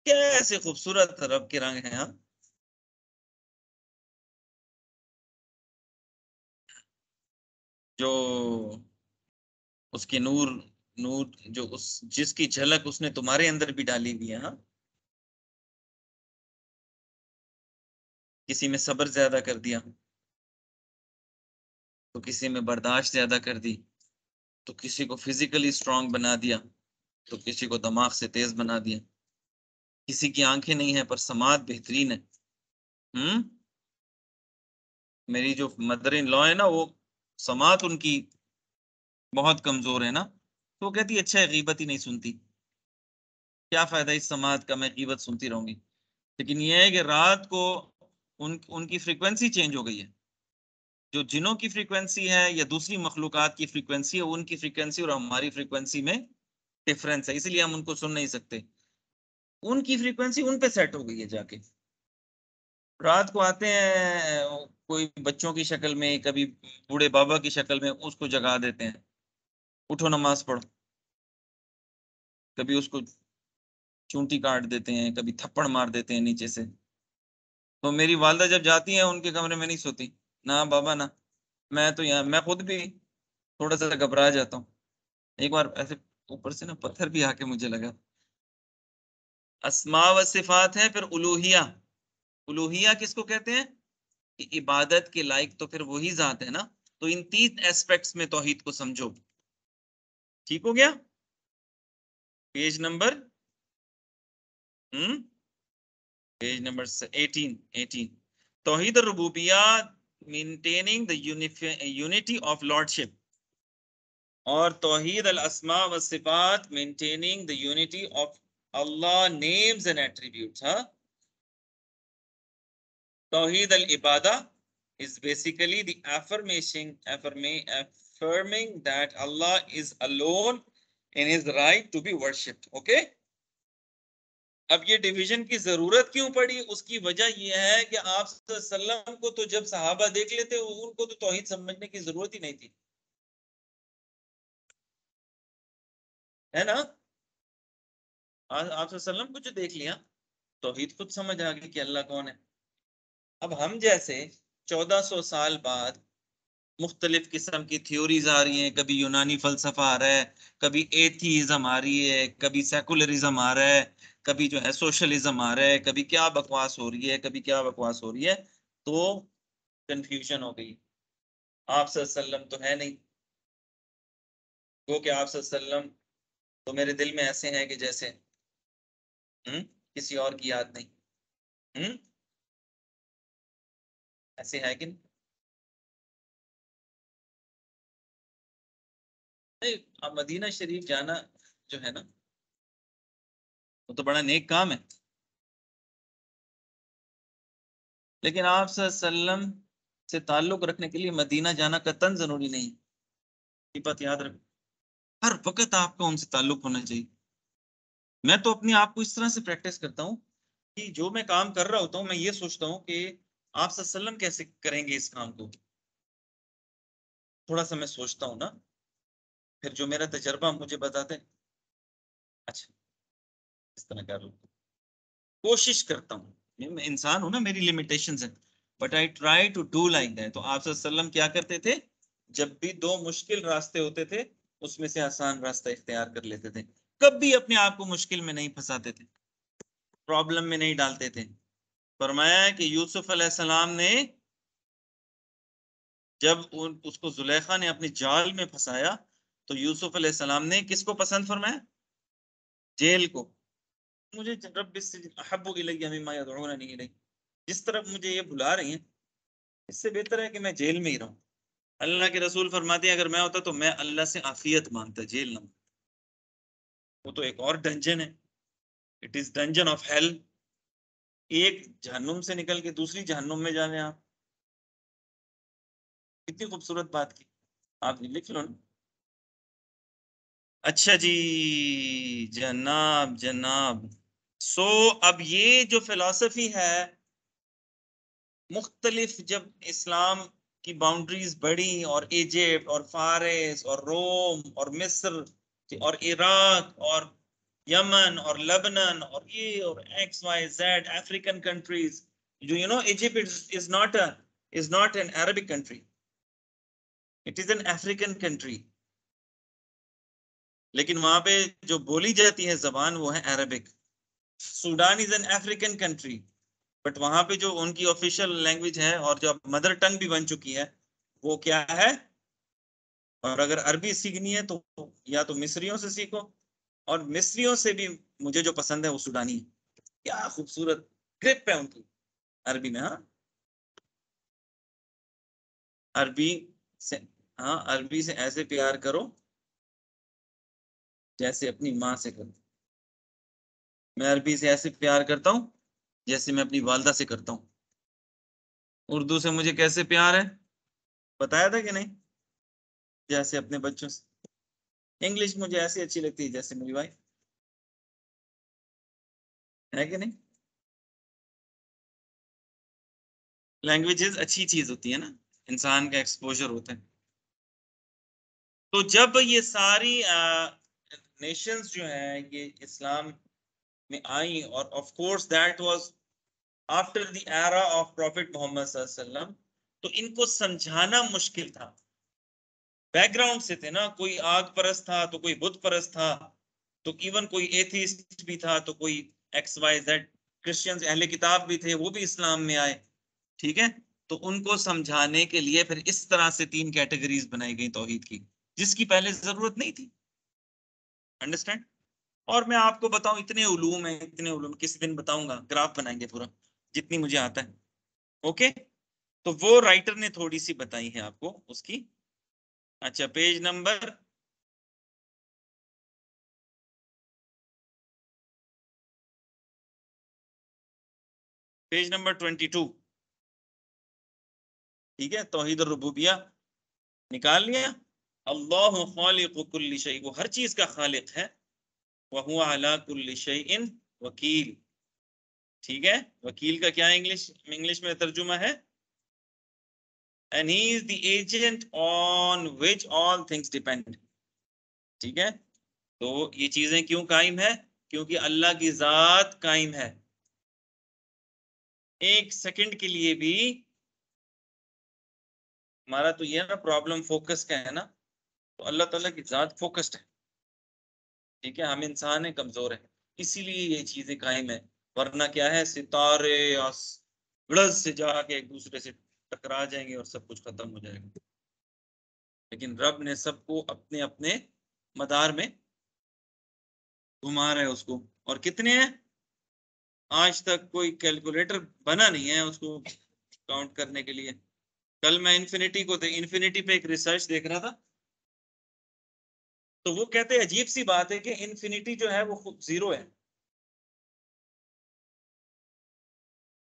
कैसे खूबसूरत रब के रंग हैं, हाँ? जो उसके नूर, नूर जो उस जिसकी झलक उसने तुम्हारे अंदर भी डाली हुई है, हाँ? किसी में सब्र ज्यादा कर दिया, तो किसी में बर्दाश्त ज्यादा कर दी, तो किसी को फिजिकली स्ट्रांग बना दिया, तो किसी को दिमाग से तेज बना दिया। किसी की आंखें नहीं है पर समात बेहतरीन है। हम्म? मेरी जो मदर इन लॉ है ना, वो समात उनकी बहुत कमजोर है ना, तो वो कहती है अच्छा है गीबत ही नहीं सुनती, क्या फायदा इस समात का, मैं गीबत सुनती रहूंगी। लेकिन ये है कि रात को उनकी फ्रीक्वेंसी चेंज हो गई है। जो जिनों की फ्रीक्वेंसी है या दूसरी मखलूकात की फ्रीक्वेंसी है, उनकी फ्रीक्वेंसी और हमारी फ्रीक्वेंसी में डिफरेंस है, इसलिए हम उनको सुन नहीं सकते। उनकी फ्रीक्वेंसी उन पे सेट हो गई है जाके। रात को आते हैं कोई बच्चों की शक्ल में, कभी बूढ़े बाबा की शक्ल में, उसको जगा देते हैं, उठो नमाज पढ़ो। कभी उसको चूंटी काट देते हैं, कभी थप्पड़ मार देते हैं नीचे से। तो मेरी वालदा जब जाती है उनके कमरे में नहीं सोती, ना बाबा ना। मैं तो यहाँ, मैं खुद भी थोड़ा सा घबरा जाता हूँ। एक बार ऐसे ऊपर से ना पत्थर भी आके मुझे लगा। अस्मा व सिफात है, फिर उलूहिया। उलूहिया किसको कहते हैं? कि इबादत के लायक तो फिर वही जात है ना। तो इन तीन एस्पेक्ट्स में तौहीद को समझो। ठीक हो गया? Page number, hmm, page number 18, 18। तौहीद रुबूबिया, maintaining the unity of lordship. और तौहीद अल अस्मा व सिफात, maintaining the unity of Allah names and attributes, हाँ? तौहीद अल इबादा is basically the affirming that Allah is alone in his right to be worshipped. Okay? अब ये डिवीजन की जरूरत क्यों पड़ी? उसकी वजह यह है कि आप सल्लम को तो जब सहाबा देख लेते उनको तो तौहीद समझने की जरूरत ही नहीं थी, है ना? आप सल्लम को जो देख लिया, तौहीद खुद समझ आ गई कि अल्लाह कौन है। अब हम जैसे 1400 साल बाद मुख्तलिफ किस्म की थ्योरीज आ रही हैं, कभी यूनानी फलसफा आ रहा है, कभी एथीइज्म आ रही है, कभी सेकुलरिज्म आ रहा है, कभी जो है सोशलिज्म आ रहा है, कभी क्या बकवास हो रही है, कभी क्या बकवास हो रही है। तो कंफ्यूजन हो गई। आप सल्लम तो है नहीं, वो कि आप सल्लम तो मेरे दिल में ऐसे हैं कि जैसे, किसी और की याद नहीं। हम्म? ऐसे है कि नहीं? नहीं, अब मदीना शरीफ जाना जो है ना, वो तो बड़ा नेक काम है। लेकिन आप सल्लम से ताल्लुक रखने के लिए मदीना जाना कतन जरूरी नहीं। ये बात याद रख, हर वक्त आपका उनसे ताल्लुक होना चाहिए। मैं तो अपने आप को इस तरह से प्रैक्टिस करता हूँ कि जो मैं काम कर रहा होता हूँ, मैं ये सोचता हूँ कि आप सल्लल्लाहु कैसे करेंगे इस काम को? थोड़ा सा मैं सोचता हूँ ना, फिर जो मेरा तजर्बा मुझे बताते हैं। अच्छा, इस तरह कर लो, कोशिश करता हूँ। मैं इंसान हूं ना, मेरी लिमिटेशंस हैं, but I try to do like that. तो आप सल्लल्लाहु क्या करते थे? जब भी दो मुश्किल रास्ते होते थे, उसमें से आसान रास्ता इख्तियार कर लेते थे। कभी अपने आप को मुश्किल में नहीं फंसाते थे, प्रॉब्लम में नहीं डालते थे। फरमाया कि यूसुफ अलैहिस्सलाम ने जब उसको जुलेखा ने अपनी जाल में फंसाया, तो यूसुफ अलैहिस्सलाम ने किसको पसंद फरमाया? जेल को। मुझे रब्बि सिज्न अहब्बु इलैया मिम्मा यदऊननी इलैह, जिस तरफ मुझे ये बुला रही हैं, इससे बेहतर है कि मैं जेल में ही रहूं। अल्लाह के रसूल फरमाते हैं, अगर मैं होता तो मैं अल्लाह से आफियत मांगता, जेल ना। वो तो एक और डंजन है, it is dungeon of hell. एक जहन्नुम से निकल के दूसरी जहन्नुम में जाने आप, कितनी खूबसूरत बात की। आप लिख लो ना। अच्छा जी, जनाब जनाब। सो अब ये जो फिलॉसफी है, मुख्तलिफ जब इस्लाम की बाउंड्रीज बढ़ी और इजिप्ट और फारिस और रोम और मिस्र और इराक और यमन और लेबनान और ये और X Y Z African countries, जो Egypt is not an Arabic country, it is an African country. लेकिन वहां पे जो बोली जाती है जबान वो है Arabic. Sudan is an African country, but वहां पे जो उनकी ऑफिशियल लैंग्वेज है और जो मदर टंग भी बन चुकी है, वो क्या है? और अगर अरबी सीखनी है तो या तो मिस्रियों से सीखो, और मिस्रियों से भी मुझे जो पसंद है वो सूडानी है। क्या खूबसूरत ग्रिप है उनकी अरबी में। हाँ, अरबी से, हाँ अरबी से ऐसे प्यार करो जैसे अपनी माँ से करो। मैं अरबी से ऐसे प्यार करता हूँ जैसे मैं अपनी वालदा से करता हूँ। उर्दू से मुझे कैसे प्यार है, बताया था कि नहीं? जैसे अपने बच्चों से। इंग्लिश मुझे ऐसी अच्छी लगती है जैसे मेरी वाइफ, है कि नहीं? लैंग्वेजेस अच्छी चीज होती है ना, इंसान का एक्सपोजर होता है। तो जब ये सारी नेशंस जो है ये इस्लाम में आई, और of course that was after the era of prophet Muhammad सल्लल्लाहु अलैहि वसल्लम, तो इनको समझाना मुश्किल था। बैकग्राउंड से थे ना, कोई आग परस्त था तो कोई बुत परस्त था, तो इवन कोई एथीस्ट भी था, तो कोई एक्स वाई जेड क्रिश्चियंस अहले किताब भी थे, वो भी इस्लाम में आए। ठीक है, तो उनको समझाने के लिए फिर इस तरह से तीन कैटेगरीज बनाई गई तौहीद की, जिसकी पहले जरूरत नहीं थी। अंडरस्टैंड? और मैं आपको बताऊं, इतने उलूम है, इतने उलूम, किसी दिन बताऊंगा, ग्राफ बनाएंगे पूरा, जितनी मुझे आता है। ओके, तो वो राइटर ने थोड़ी सी बताई है आपको उसकी। अच्छा, पेज नंबर 22। ठीक है, तौहीद रुबूबिया निकाल लिया। अल्लाह खालिकु कुल्ली शै, वो हर चीज का खालिक है। व हुवा अला कुल्ली शैइन वकील। ठीक है, वकील का क्या इंग्लिश इंग्लिश में तर्जुमा है? And he is the agent on which all things depend. ठीक है, तो ये चीजें क्यों कायम है? क्योंकि अल्लाह की जात कायम है। एक सेकंड के लिए भी हमारा तो ये ना प्रॉब्लम फोकस का है ना, तो अल्लाह ताला की जात फोकस्ड है। ठीक है, हम इंसान है, कमजोर है, इसीलिए ये चीजें कायम है। वरना क्या है, सितारे गड़ज से जाके एक दूसरे से टकरा जाएंगे और सब कुछ खत्म हो जाएगा। लेकिन रब ने सबको अपने अपने मदार में घुमा रहे है उसको। और कितने हैं? आज तक कोई कैलकुलेटर बना नहीं है उसको काउंट करने के लिए। कल मैं इन्फिनिटी पे एक रिसर्च देख रहा था, तो वो कहते हैं अजीब सी बात है कि इन्फिनिटी जो है वो खुद जीरो है।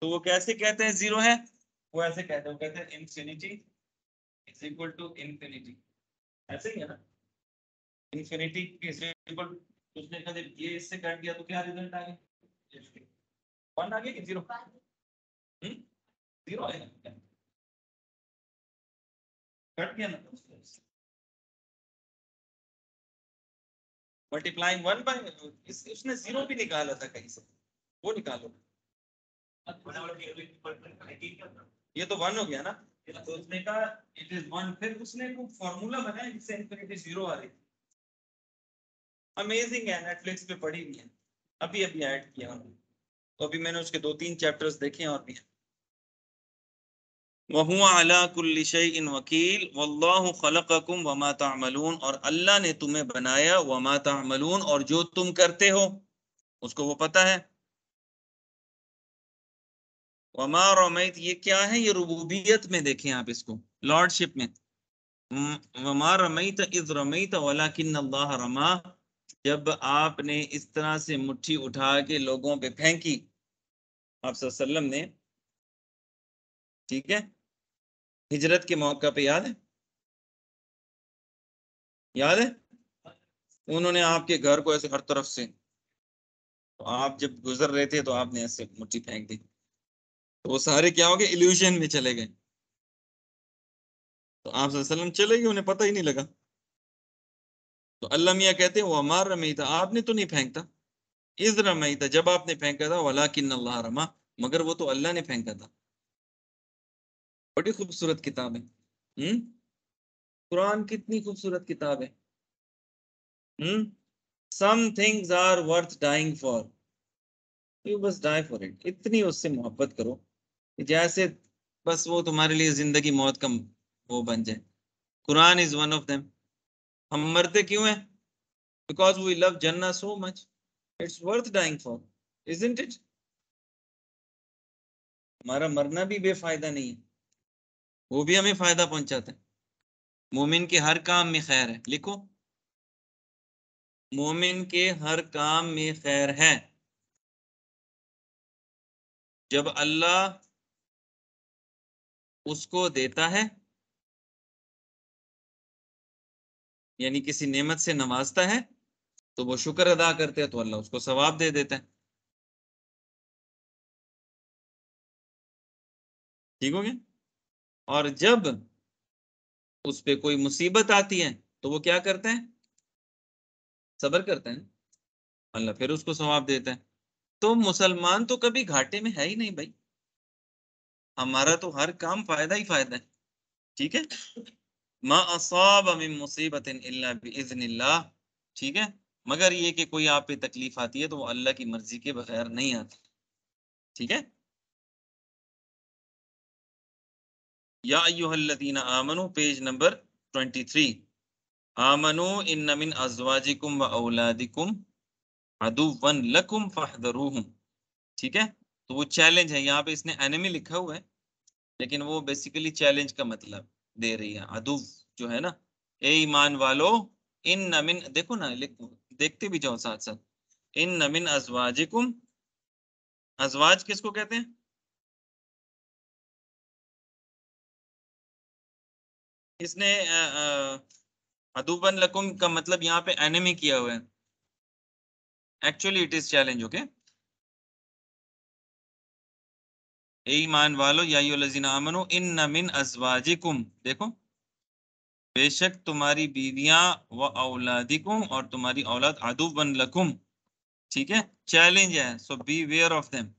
तो वो कैसे कहते हैं जीरो है? वो ऐसे कहते हैं, वो कहते हैं infinity is equal to infinity. ऐसे ही है ना, इन्फिनिटी इज इक्वल, उसने कहा ये इससे काट दिया तो क्या रिजल्ट आ गया? वन आ गया कि जीरो? जीरो आएगा, कट गया ना। मल्टीप्लाइंग 1 बाय, उसने जीरो भी निकाला था कहीं से, वो निकालो। ये तो 1 हो गया ना, तो उसने कहा इट इज 1, फिर उसने को फॉर्मूला बनाया जिससे इनफिनिटी जीरो आ रही थी। अमेजिंग है, नेटफ्लिक्स पे पड़ी हुई है, अभी अभी ऐड किया। तो अभी मैंने उसके 2-3 चैप्टर्स देखे हैं और भी। वहुवा अला कुल्ली शैइन वकील वल्लाहु खलक़कुम वमा तामलून, और अल्लाह ने तुम्हें बनाया, वमा तामलून, और जो तुम करते हो उसको वो पता है। वमा रमैत, ये क्या है, ये रुबूबियत में देखें आप इसको, लॉर्डशिप में। वमा रमैत इज़ रमैत वलाकिन अल्लाह रमा, जब आपने इस तरह से मुट्ठी उठा के लोगों पे फेंकी, आप सल्लल्लाहु अलैहि वसल्लम ने, ठीक है, हिजरत के मौका पे, याद है, याद है, उन्होंने आपके घर को ऐसे हर तरफ से, तो आप जब गुजर रहे थे तो आपने ऐसे मुट्ठी फेंक दी, तो वो सारे क्या हो गए, इल्यूशन में चले गए, तो आप सल्लल्लाहु अलैहि वसल्लम चले गए, उन्हें पता ही नहीं लगा। तो अल्लाह मियाँ कहते हैं वो अमार रमी था, आपने तो नहीं फेंकता, इज रमी था, जब आपने फेंका था, वलाकिन अल्लाह रमा, मगर वो तो अल्लाह ने फेंका था। बड़ी खूबसूरत किताब है। कुरान कितनी खूबसूरत किताब है। Some things are worth dying for, you बस डाई फॉर इट, इतनी उससे मोहब्बत करो कि जैसे बस वो तुम्हारे लिए जिंदगी मौत का वो बन जाए। Quran is one of them. हम मरते क्यों हैं? बिकॉज वी लव जन्नत so much, it's worth dying for, isn't it? हमारा मरना भी बेफायदा नहीं है, वो भी हमें फायदा पहुंचाता है। मोमिन के हर काम में खैर है, लिखो, मोमिन के हर काम में खैर है। जब अल्लाह उसको देता है, यानी किसी नेमत से नवाजता है, तो वो शुक्र अदा करते हैं, तो अल्लाह उसको सवाब दे देता है। ठीक हो गया? और जब उस पे कोई मुसीबत आती है, तो वो क्या करते हैं? सब्र करते हैं, अल्लाह फिर उसको सवाब देता है। तो मुसलमान तो कभी घाटे में है ही नहीं भाई, हमारा तो हर काम फायदा ही फायदा है। ठीक है, मा असाब मिन मुसीबतिन इल्ला बिइज़्निल्लाह, ठीक है, मगर ये कि कोई आप पे तकलीफ आती है तो वो अल्लाह की मर्जी के बगैर नहीं आती। ठीक है, या अय्युहल्लज़ीना आमनू, पेज नंबर 23, आमनू इन्न मिन अज़वाजिकुम व औलादिकुम अदुव्वन लकुम फहदरूहुम। ठीक है, तो वो चैलेंज है, यहाँ पे इसने एनिमी लिखा हुआ है, लेकिन वो बेसिकली चैलेंज का मतलब दे रही है। अदुव जो है ना, ए ईमान वालो, इन नमिन, देखो ना, देखते भी जाओ साथ साथ, इन नमिन अजवाजिकुम, अजवाज किसको कहते हैं? इसने अदुबन लकुम का मतलब यहाँ पे एनिमी किया हुआ है, actually it is challenge. Okay, ए ईमान वालो, या अय्युहल्लज़ीना आमनू इन्न मिन अजवाजिकुम, देखो, बेशक तुम्हारी बीवियां, व औलादिकुम, और तुम्हारी औलाद, अदुवन लकुम, ठीक है, चैलेंज है, सो बी वेयर ऑफ देम।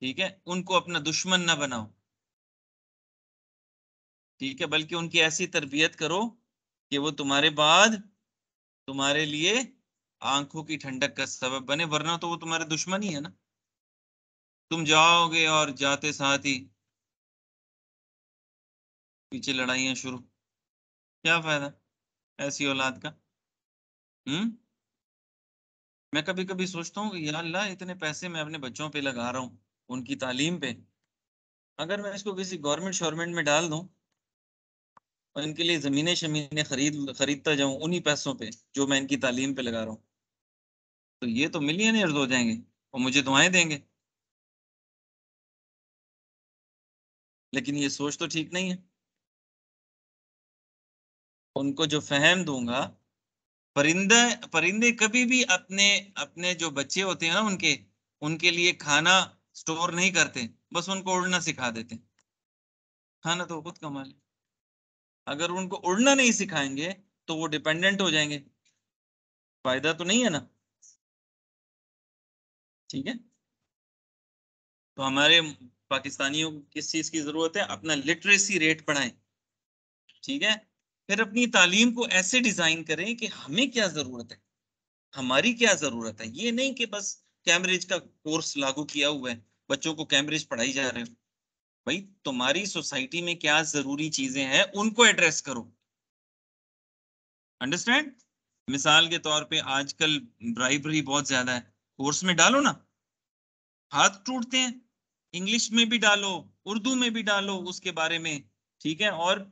ठीक है, उनको अपना दुश्मन ना बनाओ, ठीक है, बल्कि उनकी ऐसी तरबियत करो कि वो तुम्हारे बाद तुम्हारे लिए आंखों की ठंडक का सबब बने, वरना तो वो तुम्हारे दुश्मन ही है ना। तुम जाओगे और जाते साथ ही पीछे लड़ाइयां शुरू, क्या फायदा ऐसी औलाद का? हम्म, मैं कभी कभी सोचता हूँ कि या अल्लाह, इतने पैसे मैं अपने बच्चों पे लगा रहा हूँ, उनकी तालीम पे, अगर मैं इसको किसी गवर्नमेंट शोरमेंट में डाल दूं और इनके लिए जमीनें शमीनें खरीदता जाऊं उन्हीं पैसों पे जो मैं इनकी तालीम पे लगा रहा हूँ, तो ये तो मिलियनेयर्स हो जाएंगे और मुझे दुआएं देंगे। लेकिन ये सोच तो ठीक नहीं है। उनको जो फहम दूंगा, परिंदे परिंदे कभी भी अपने अपने जो बच्चे होते हैं ना उनके, उनके लिए खाना स्टोर नहीं करते, बस उनको उड़ना सिखा देते। खाना तो खुद कमा ले। अगर उनको उड़ना नहीं सिखाएंगे तो वो डिपेंडेंट हो जाएंगे, फायदा तो नहीं है ना। ठीक है, तो हमारे पाकिस्तानियों को किस चीज की जरूरत है, अपना लिटरेसी रेट बढ़ाएं। ठीक है, फिर अपनी तालीम को ऐसे डिजाइन करें कि हमें क्या जरूरत है, हमारी क्या जरूरत है। ये नहीं कि बस कैम्ब्रिज का कोर्स लागू किया हुआ है, बच्चों को कैम्ब्रिज पढ़ाई जा रहे हो। भाई तुम्हारी सोसाइटी में क्या जरूरी चीजें हैं उनको एड्रेस करो। अंडरस्टैंड। मिसाल के तौर पे आजकल ब्राइबरी बहुत ज्यादा है, कोर्स में डालो ना, हाथ टूटते हैं। इंग्लिश में भी डालो, उर्दू में भी डालो उसके बारे में। ठीक है, और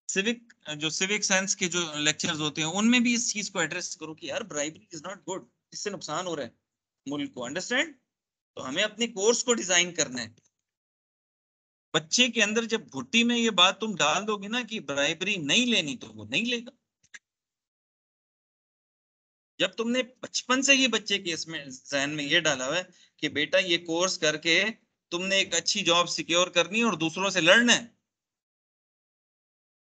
सिविक, जो सिविक साइंस के जो लेक्चर्स होते हैं उनमें भी इस चीज को एड्रेस करो कि यार ब्राइबरी इज नॉट गुड, इससे नुकसान हो रहा है मुल्क को। अंडरस्टैंड। तो हमें अपने कोर्स को डिजाइन करना है। बच्चे के अंदर जब घुट्टी में ये बात तुम डाल दोगे ना कि ब्राइबरी नहीं लेनी, तो वो नहीं लेगा। जब तुमने बचपन से ये बच्चे के इसमें जहन में ये डाला हुआ है कि बेटा ये कोर्स करके तुमने एक अच्छी जॉब सिक्योर करनी है और दूसरों से लड़ना है,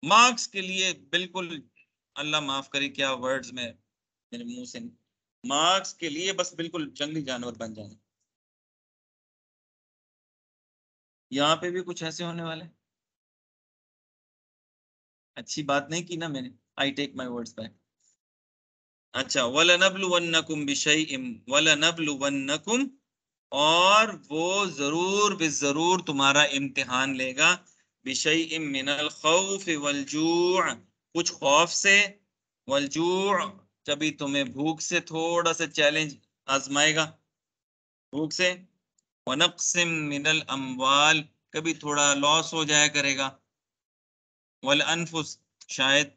मार्क्स के लिए बिल्कुल, अल्लाह माफ करे क्या वर्ड्स में मेरे मुंह से, मार्क्स के लिए बस बिल्कुल जंगली जानवर बन जाना। यहाँ पे भी कुछ ऐसे होने वाले। अच्छी बात नहीं की ना मैंने, I take my words back. अच्छा, वलनब्लुवन्नकुम बिशैइम, वलनब्लुवन्नकुम, और वो जरूर जरूर तुम्हारा इम्तिहान लेगा, बिशैइम मिनल खौफ वल जूअ, कुछ खौफ से, वल जूअ, कभी तुम्हें भूख से थोड़ा सा चैलेंज आजमाएगा, भूख से, वनक्सिम मिनल अमवाल, कभी थोड़ा लॉस हो जाया करेगा, वल अनफुस, शायद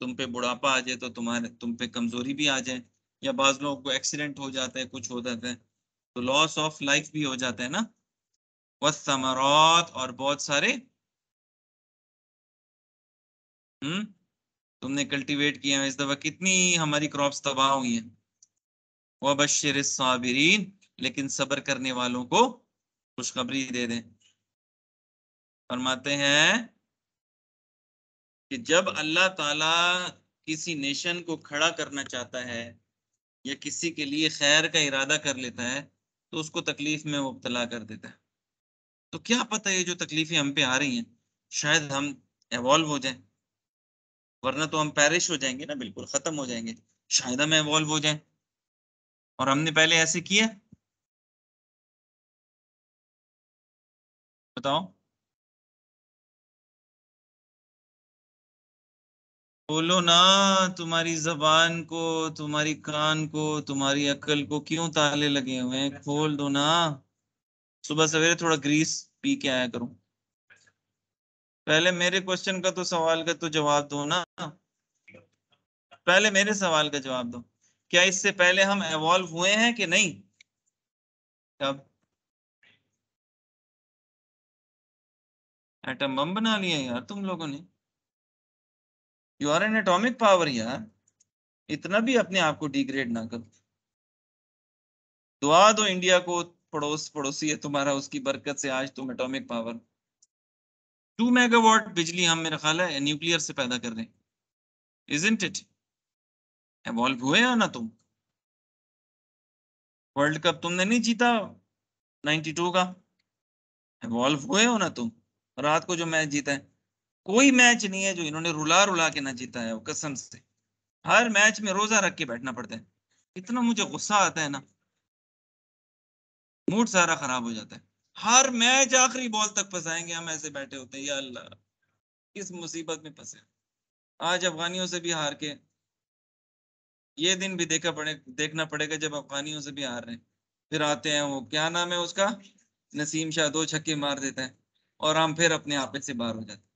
तुम पे बुढ़ापा आ जाए तो तुम्हारे तुम पे कमजोरी भी आ जाए, या बाज लोगों को एक्सीडेंट हो जाता है, कुछ हो जाता है, तो लॉस ऑफ लाइफ भी हो जाता है ना। वसमरात, और बहुत सारे हम्म तुमने कल्टीवेट किए हैं, इस दफा कितनी हमारी क्रॉप्स तबाह हुई हैं। वबश्शिर साबिरीन, लेकिन सब्र करने वालों को खुशखबरी दे दें। फरमाते हैं कि जब अल्लाह ताला किसी नेशन को खड़ा करना चाहता है या किसी के लिए खैर का इरादा कर लेता है तो उसको तकलीफ में मुब्तला कर देता है। तो क्या पता ये जो तकलीफें हम पे आ रही हैं शायद हम एवॉल्व हो जाएं, वरना तो हम पैरिश हो जाएंगे ना, बिल्कुल खत्म हो जाएंगे। शायद हम एवॉल्व हो जाएं, और हमने पहले ऐसे किया। बताओ। बोलो ना, तुम्हारी जबान को, तुम्हारी कान को, तुम्हारी अक्ल को क्यों ताले लगे हुए हैं, खोल दो ना। सुबह सवेरे थोड़ा ग्रीस पी के आया करो। पहले मेरे क्वेश्चन का तो, सवाल का तो जवाब दो ना। पहले मेरे सवाल का जवाब दो, क्या इससे पहले हम एवॉल्व हुए हैं कि नहीं? कब? एटम बम बना लिया यार तुम लोगों ने। You are an atomic power यार, इतना भी अपने आप को डिग्रेड ना करो। दुआ दो इंडिया को, पड़ोसी है तुम्हारा, उसकी बरकत से आज तुम एटॉमिक पावर। 2 मेगावाट बिजली हम, मेरा ख्याल है, न्यूक्लियर से पैदा कर रहे हैं। Isn't it? एवॉल्व हुए हो ना तुम? वर्ल्ड कप तुमने नहीं जीता 92 का? एवॉल्व हुए हो ना तुम? रात को जो मैच जीता है, कोई मैच नहीं है जो इन्होंने रुला रुला के ना जीता है, वो कसम से। हर मैच में रोजा रख के बैठना पड़ता है। इतना मुझे गुस्सा आता है ना, मूड सारा खराब हो जाता है। हर मैच आखिरी बॉल तक फंसाएंगे, हम ऐसे बैठे होते हैं, या अल्लाह किस मुसीबत में फंसे। आज अफगानियों से भी हार के, ये दिन भी देखना पड़ेगा जब अफगानियों से भी हार रहे हैं। फिर आते हैं, वो क्या नाम है उसका, नसीम शाह 2 छक्के मार देता है और हम फिर अपने आपे से बाहर हो जाते हैं।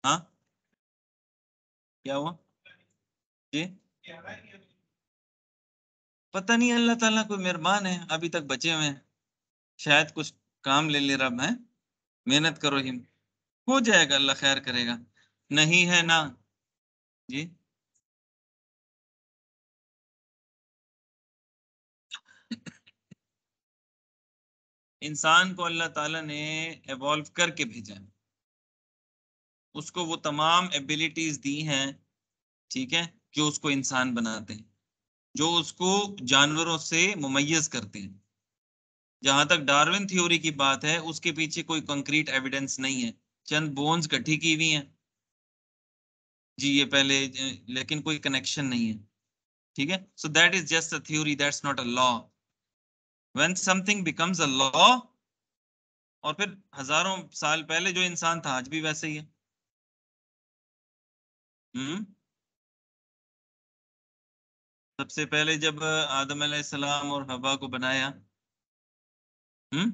हाँ, क्या हुआ जी? पता नहीं, अल्लाह ताला कोई मेहरबान है, अभी तक बचे हुए हैं, शायद कुछ काम ले ले रब है। मेहनत करो, हिम हो जाएगा, अल्लाह खैर करेगा। नहीं है ना जी। इंसान को अल्लाह ताला ने एवॉल्व करके भेजा है, उसको वो तमाम एबिलिटीज दी हैं, ठीक है, जो उसको इंसान बनाते हैं, जो उसको जानवरों से मुमय्यज करते हैं। जहां तक डार्विन थ्योरी की बात है, उसके पीछे कोई कंक्रीट एविडेंस नहीं है, चंद बोन्स इकट्ठी की हुई हैं जी, ये पहले लेकिन कोई कनेक्शन नहीं है, ठीक है। So that is just a theory, that's not a law. When something becomes a law, और फिर हजारों साल पहले जो इंसान था आज भी वैसे ही है। हम्म। सबसे पहले जब आदम अलैहिस्सलाम और हवा को बनाया, हम्म,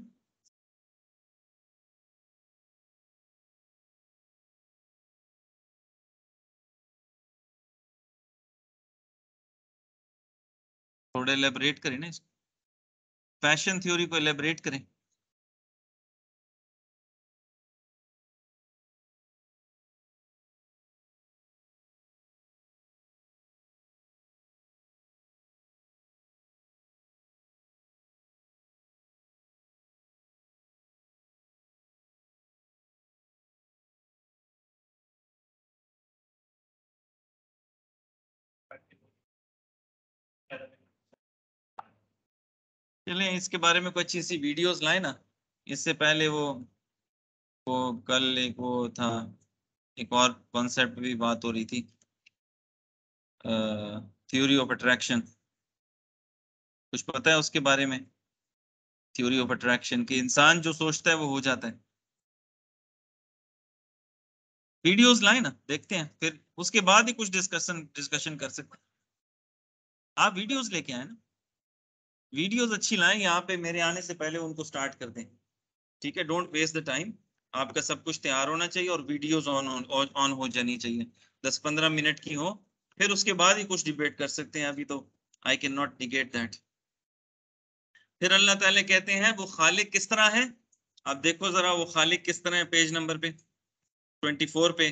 थोड़ा एलेबरेट करें ना इसको, फैशन थ्योरी को एलेबरेट करें। चलिए इसके बारे में कोई अच्छी सी वीडियोस लाए ना। इससे पहले वो कल एक वो था, एक और कॉन्सेप्ट भी बात हो रही थी, थ्योरी ऑफ अट्रैक्शन। कुछ पता है उसके बारे में? थ्योरी ऑफ अट्रैक्शन कि इंसान जो सोचता है वो हो जाता है। वीडियोस लाए ना, देखते हैं, फिर उसके बाद ही कुछ डिस्कशन डिस्कशन कर सकते हैं। आप वीडियोस लेके आए ना, वीडियोस अच्छी लाएं, यहाँ पे मेरे आने से पहले उनको स्टार्ट कर दें, ठीक है। डोंट वेस्ट द टाइम, आपका सब कुछ तैयार होना चाहिए और वीडियोस ऑन ऑन हो जानी चाहिए, 10-15 मिनट की हो, फिर उसके बाद ही कुछ डिबेट कर सकते हैं, अभी तो I can not negate that. फिर अल्लाह ताला कहते हैं वो खालिक किस तरह है। अब देखो जरा वो खालिक किस तरह है, पेज नंबर पे 24 पे।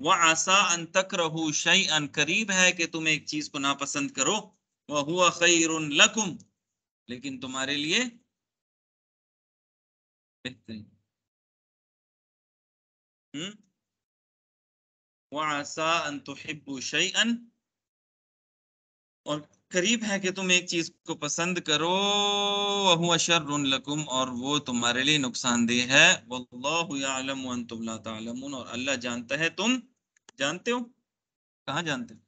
वह आसा अन तकरहू शैअन, करीब है कि तुम एक चीज को नापसंद करो, वह हुआ खैरुन लकुम, लेकिन तुम्हारे लिए बेहतरीन। हम्म। वह आसा अन तुहिब्बु शैअन, और करीब है कि तुम एक चीज को पसंद करो, वहुवा शर्रुन लकुम, और वो तुम्हारे लिए नुकसानदेह है। वल्लाहु यअलमु व अंतुम ला तअलमून, और अल्लाह जानता है तुम जानते हो। कहाँ जानते हो?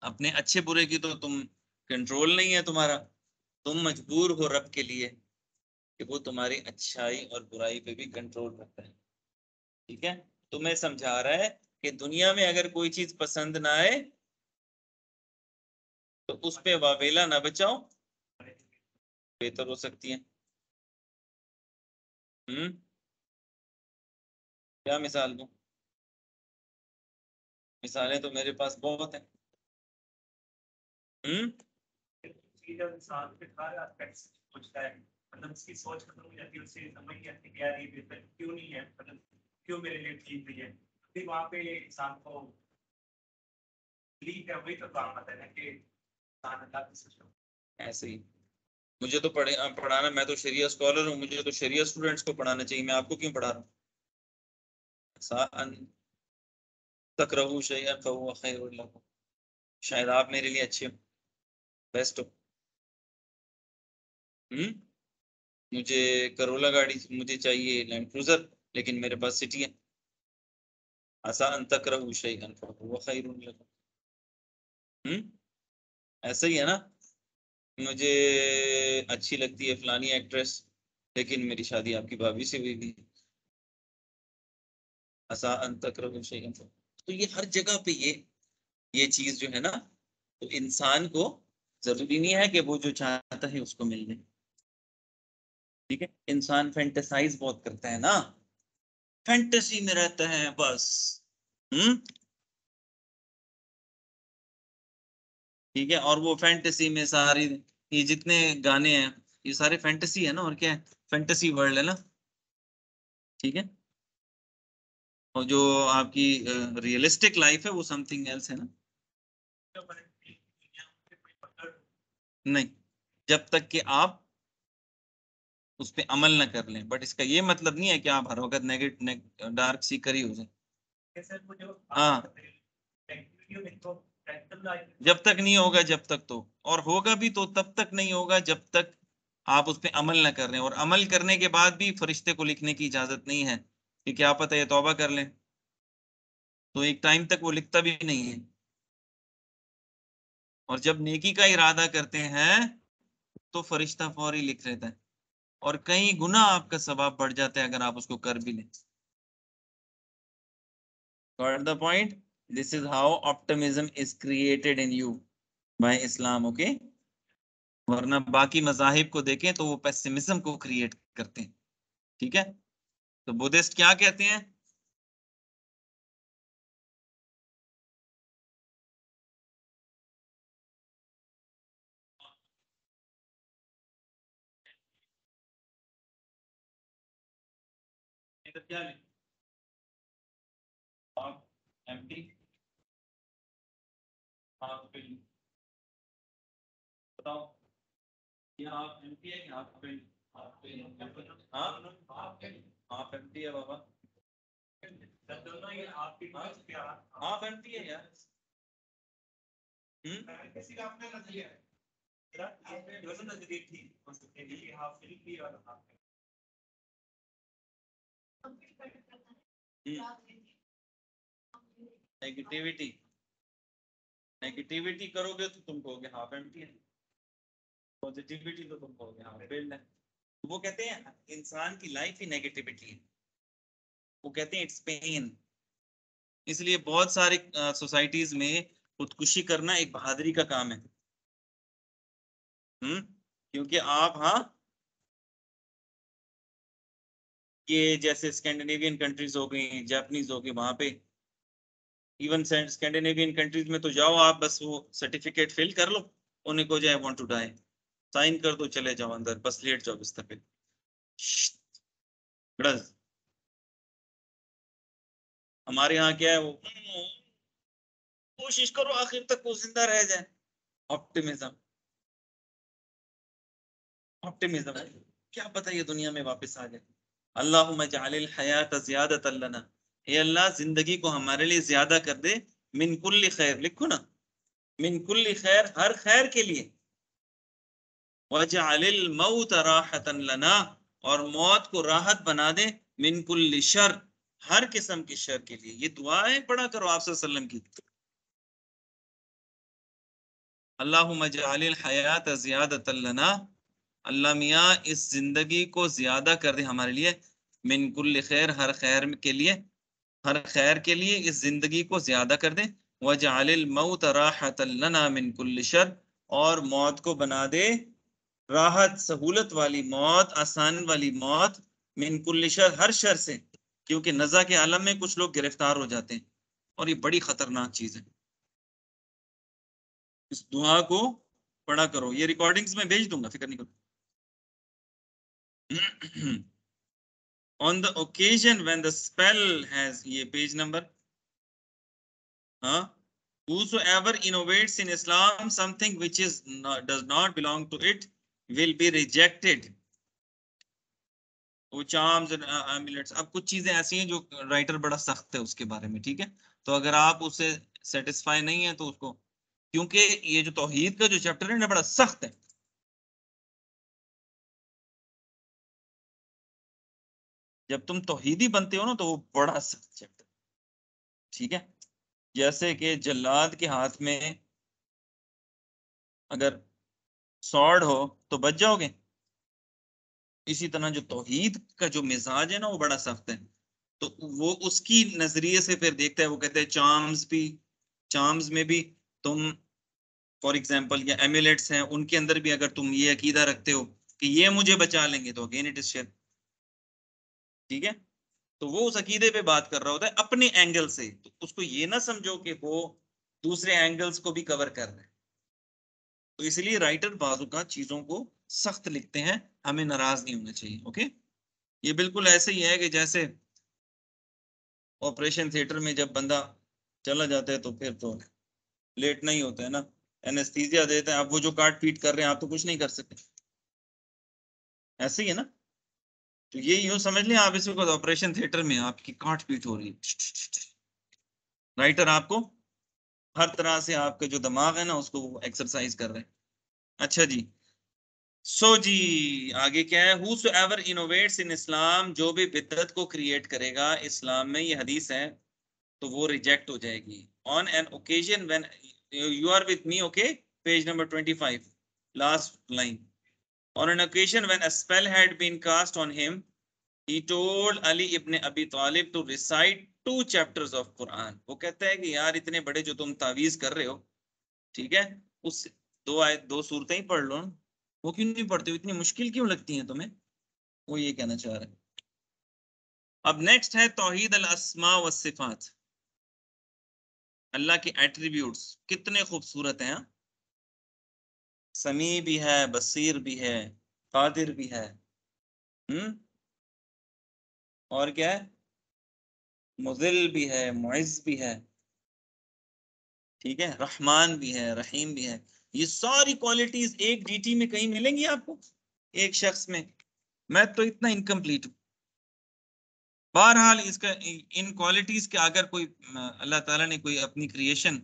अपने अच्छे बुरे की तो तुम कंट्रोल नहीं है तुम्हारा, तुम मजबूर हो रब के लिए कि वो तुम्हारी अच्छाई और बुराई पे भी कंट्रोल रखता है, ठीक है। तुम्हें समझा रहा है कि दुनिया में अगर कोई चीज पसंद ना आए तो उस पे वावेला ना बचाओ, बेहतर हो सकती है। हम्म। क्या मिसाल दूं? मिसालें तो मेरे पास बहुत हैं। हम्म। उसकी जब इंसान पे सारे एस्पेक्ट्स सोचता है, मतलब उसकी सोच खत्म हो जाती है, उससे समझ नहीं आती कि यार ये बेहतर क्यों नहीं है, मतलब क्यों मेरे लिए ठीक नहीं है। फिर वहाँ पे इंसान को बिलीव है, वही तो काम आता है ना कि इंसान अल्लाह की सिस्टम। ऐसे ही मुझे तो पढ़ाना, मैं तो शरिया स्कॉलर हूँ, मुझे तो शरिया स्टूडेंट्स को पढ़ाना चाहिए, मैं आपको क्यों पढ़ा रहा हूँ? सा- तकरहू शैअन फहुवा खैरुन लकुम, शायद आप मेरे लिए अच्छे हो, बेस्ट हो। हम्म। मुझे करोला गाड़ी मुझे चाहिए लैंड क्रूजर, लेकिन मेरे पास सिटी है। आसा अन तकरहू शैअन फहुवा खैरुन लकुम। हम्म। ऐसा ही है ना, मुझे अच्छी लगती है फलानी एक्ट्रेस, लेकिन मेरी शादी आपकी भाभी से हुई भी। आसा अन तकरहू शैअन तो ये हर जगह पे ये चीज जो है ना, तो इंसान को जरूरी नहीं है कि वो जो चाहता है उसको मिल जाए, ठीक है। इंसान फैंटेसाइज बहुत करता है ना, फैंटेसी में रहता है बस। हम्म। ठीक है, और वो फैंटेसी में सारी, ये जितने गाने हैं ये सारे फैंटेसी है ना, और क्या है, फैंटेसी वर्ल्ड है ना, ठीक है। और जो आपकी रियलिस्टिक लाइफ है वो समथिंग एल्स है ना। नहीं, जब तक कि आप उस पर अमल न कर लें। बट इसका ये मतलब नहीं है कि आप हर वक्त नेगेटिव डार्क सीकर ही हो जाए। हाँ, जब तक नहीं होगा, जब तक तो, और होगा भी तो तब तक नहीं होगा जब तक आप उस पर अमल ना कर रहे हैं। और अमल करने के बाद भी फरिश्ते को लिखने की इजाजत नहीं है कि क्या पता ये तौबा कर लें, तो एक टाइम तक वो लिखता भी नहीं है। और जब नेकी का इरादा करते हैं तो फरिश्ता फौरी लिख लेता है, और कई गुना आपका सवाब बढ़ जाता है अगर आप उसको कर भी लें। Got the point? This is how optimism is created in you by Islam, okay? वरना बाकी मजाहिब को देखें तो वो पेसिमिज्म को क्रिएट करते हैं। ठीक है, तो बुद्धिस्ट क्या कहते हैं? इधर क्या लिखा? Half empty, half fill. बताओ, ये हाफ एम्प्टी है कि हाफ फिल? Half fill. हाँ, हाफ एम्प्टी है बाबा। दोनों ये हाफ एम्प्टी है यार। किसी का अपना नजरिया है, दोनों नजरिए ठीक हो सकते हैं, ये हाफ फिल भी और हाफ। नेगेटिविटी, नेगेटिविटी करोगे तो तुम कहोगे हाफ एम्प्टी है, पॉजिटिविटी तो तुम कहोगे हाफ फिल्ड है। वो कहते हैं इंसान की लाइफ ही नेगेटिविटी है, वो कहते हैं इट्स पेन। इसलिए बहुत सारी सोसाइटीज में खुदकुशी करना एक बहादुरी का काम है। क्योंकि आप, हाँ, ये जैसे स्कैंडिनेवियन कंट्रीज हो गई, जापानीज हो गई, वहां पे इवन स्कैंडिनेवियन कंट्रीज में तो जाओ आप, बस वो सर्टिफिकेट फिल कर लो, उन्हें को जाए वांट टू डाई, साइन कर दो, चले जाओ अंदर, बस लेट जाओ बिस्तर पे। गड़ज। हमारे यहाँ क्या है वो, कोशिश करो आखिर तक वो जिंदा रह जाए। ऑप्टिमिज्म, ऑप्टिमिज्म है, क्या पता ये दुनिया में वापस आ जाए। अल्लाहुम्मा जअलिल हयात ज़ियादतन लना, हे अल्लाह जिंदगी को हमारे लिए ज्यादा कर दे। मिन कुल्ली खैर, लिखो ना, मिन कुल्ली खैर, हर खैर के लिए। वजअलिल मौत राहतन लना, और मौत को राहत बना दे। मिन कुल्ली शर, हर किस्म की शर के लिए। ये दुआएं पढ़ा करो आप सल्लल्लाहु अलैहि वसल्लम की। अल्लाहुम्मा जअलिल हयात ज़ियादतन लना, अल्लाह मियाँ इस जिंदगी को ज्यादा कर दे हमारे लिए। मिन कुल्ली खैर, हर खैर के लिए, हर खैर के लिए इस जिंदगी को ज्यादा कर दे। वजअलिल मौत राहतन लना मिन कुल्ली शर, और मौत को बना दे राहत, सहूलत वाली मौत, आसान वाली मौत। मिन कुल्ली शर, हर शर से, क्योंकि नज़ा के आलम में कुछ लोग गिरफ्तार हो जाते हैं, और ये बड़ी खतरनाक चीज है। इस दुआ को पढ़ा करो, ये रिकॉर्डिंग्स में भेज दूंगा, फिक्र नहीं करो। On the occasion when the spell has, ये पेज नंबर, हाँ, whosoever innovates in Islam something which is not, does not belong to it will be rejected। वो चार्म्स एमुलेट्स, अब कुछ चीजें ऐसी हैं जो राइटर बड़ा सख्त है उसके बारे में, ठीक है, तो अगर आप उससे सेटिस्फाई नहीं है तो उसको, क्योंकि ये जो तौहीद का जो चैप्टर है ना बड़ा सख्त है। जब तुम तौहीदी बनते हो ना तो वो बड़ा सख्त चैप्टर, ठीक है। जैसे कि जल्लाद के हाथ में अगर सॉर्ड हो तो बच जाओगे, इसी तरह जो तौहीद का जो मिजाज है ना वो बड़ा सख्त है। तो वो उसकी नजरिए से फिर देखता है, वो कहते हैं चार्म्स भी, चार्म्स में भी तुम फॉर एग्जाम्पल या एमुलेट्स हैं उनके अंदर भी अगर तुम ये अकीदा रखते हो कि ये मुझे बचा लेंगे तो अगेन इट इज शिर्क, ठीक है। तो वो उस अकीदे पे बात कर रहा होता है अपने एंगल से, तो उसको ये ना समझो कि वो दूसरे एंगल्स को भी कवर कर रहे हैं। तो इसलिए राइटर बाजू का चीजों को सख्त लिखते हैं, हमें नाराज नहीं होना चाहिए, ओके। ये बिल्कुल ऐसे ही है कि जैसे ऑपरेशन थिएटर में जब बंदा चला जाता है तो फिर तो लेटना ही होता है ना, एनेस्थीसिया देते हैं। आप वो जो काट पीट कर रहे हैं आप तो कुछ नहीं कर सकते, ऐसे ही है ना। तो ये यूं समझ लें आप इसको, ऑपरेशन थिएटर में आपकी काट पीट हो रही है, राइटर आपको हर तरह से आपके जो दिमाग है ना उसको एक्सरसाइज कर रहे हैं। अच्छा जी, जी आगे क्या है, हु एवर इनोवेट्स इन इस्लाम, जो भी बिदअत को क्रिएट करेगा इस्लाम में, ये हदीस है, तो वो रिजेक्ट हो जाएगी। On an occasion when, you are with me, okay, page number 25, last line. On an occasion when a spell had been cast on him, he told Ali ibn Abi Talib to recite 2 chapters of Quran. वो कहता है कि यार इतने बड़े जो तुम तावीज कर रहे हो, ठीक है, उस 2 सूरतें ही पढ़ लो ना। वो क्यों नहीं पढ़ते हो, इतनी मुश्किल क्यों लगती हैं तुम्हें, वो ये कहना चाह रहे हैं। अब नेक्स्ट है तौहीद अल अस्मा व सिफात, अल्लाह के एट्रीब्यूट्स कितने खूबसूरत हैं। समी भी है, बसीर भी है, कादिर भी है, हम्म, और क्या है, मुज़िल भी है, मुइज़्ज़ भी है, ठीक है, रहमान भी है, रहीम भी है। ये सारी क्वालिटीज एक डीटी में कहीं मिलेंगी आपको, एक शख्स में? मैं तो इतना इनकम्प्लीट हूँ। बहरहाल इसका, इन क्वालिटीज के अगर कोई अल्लाह ताला ने कोई अपनी क्रिएशन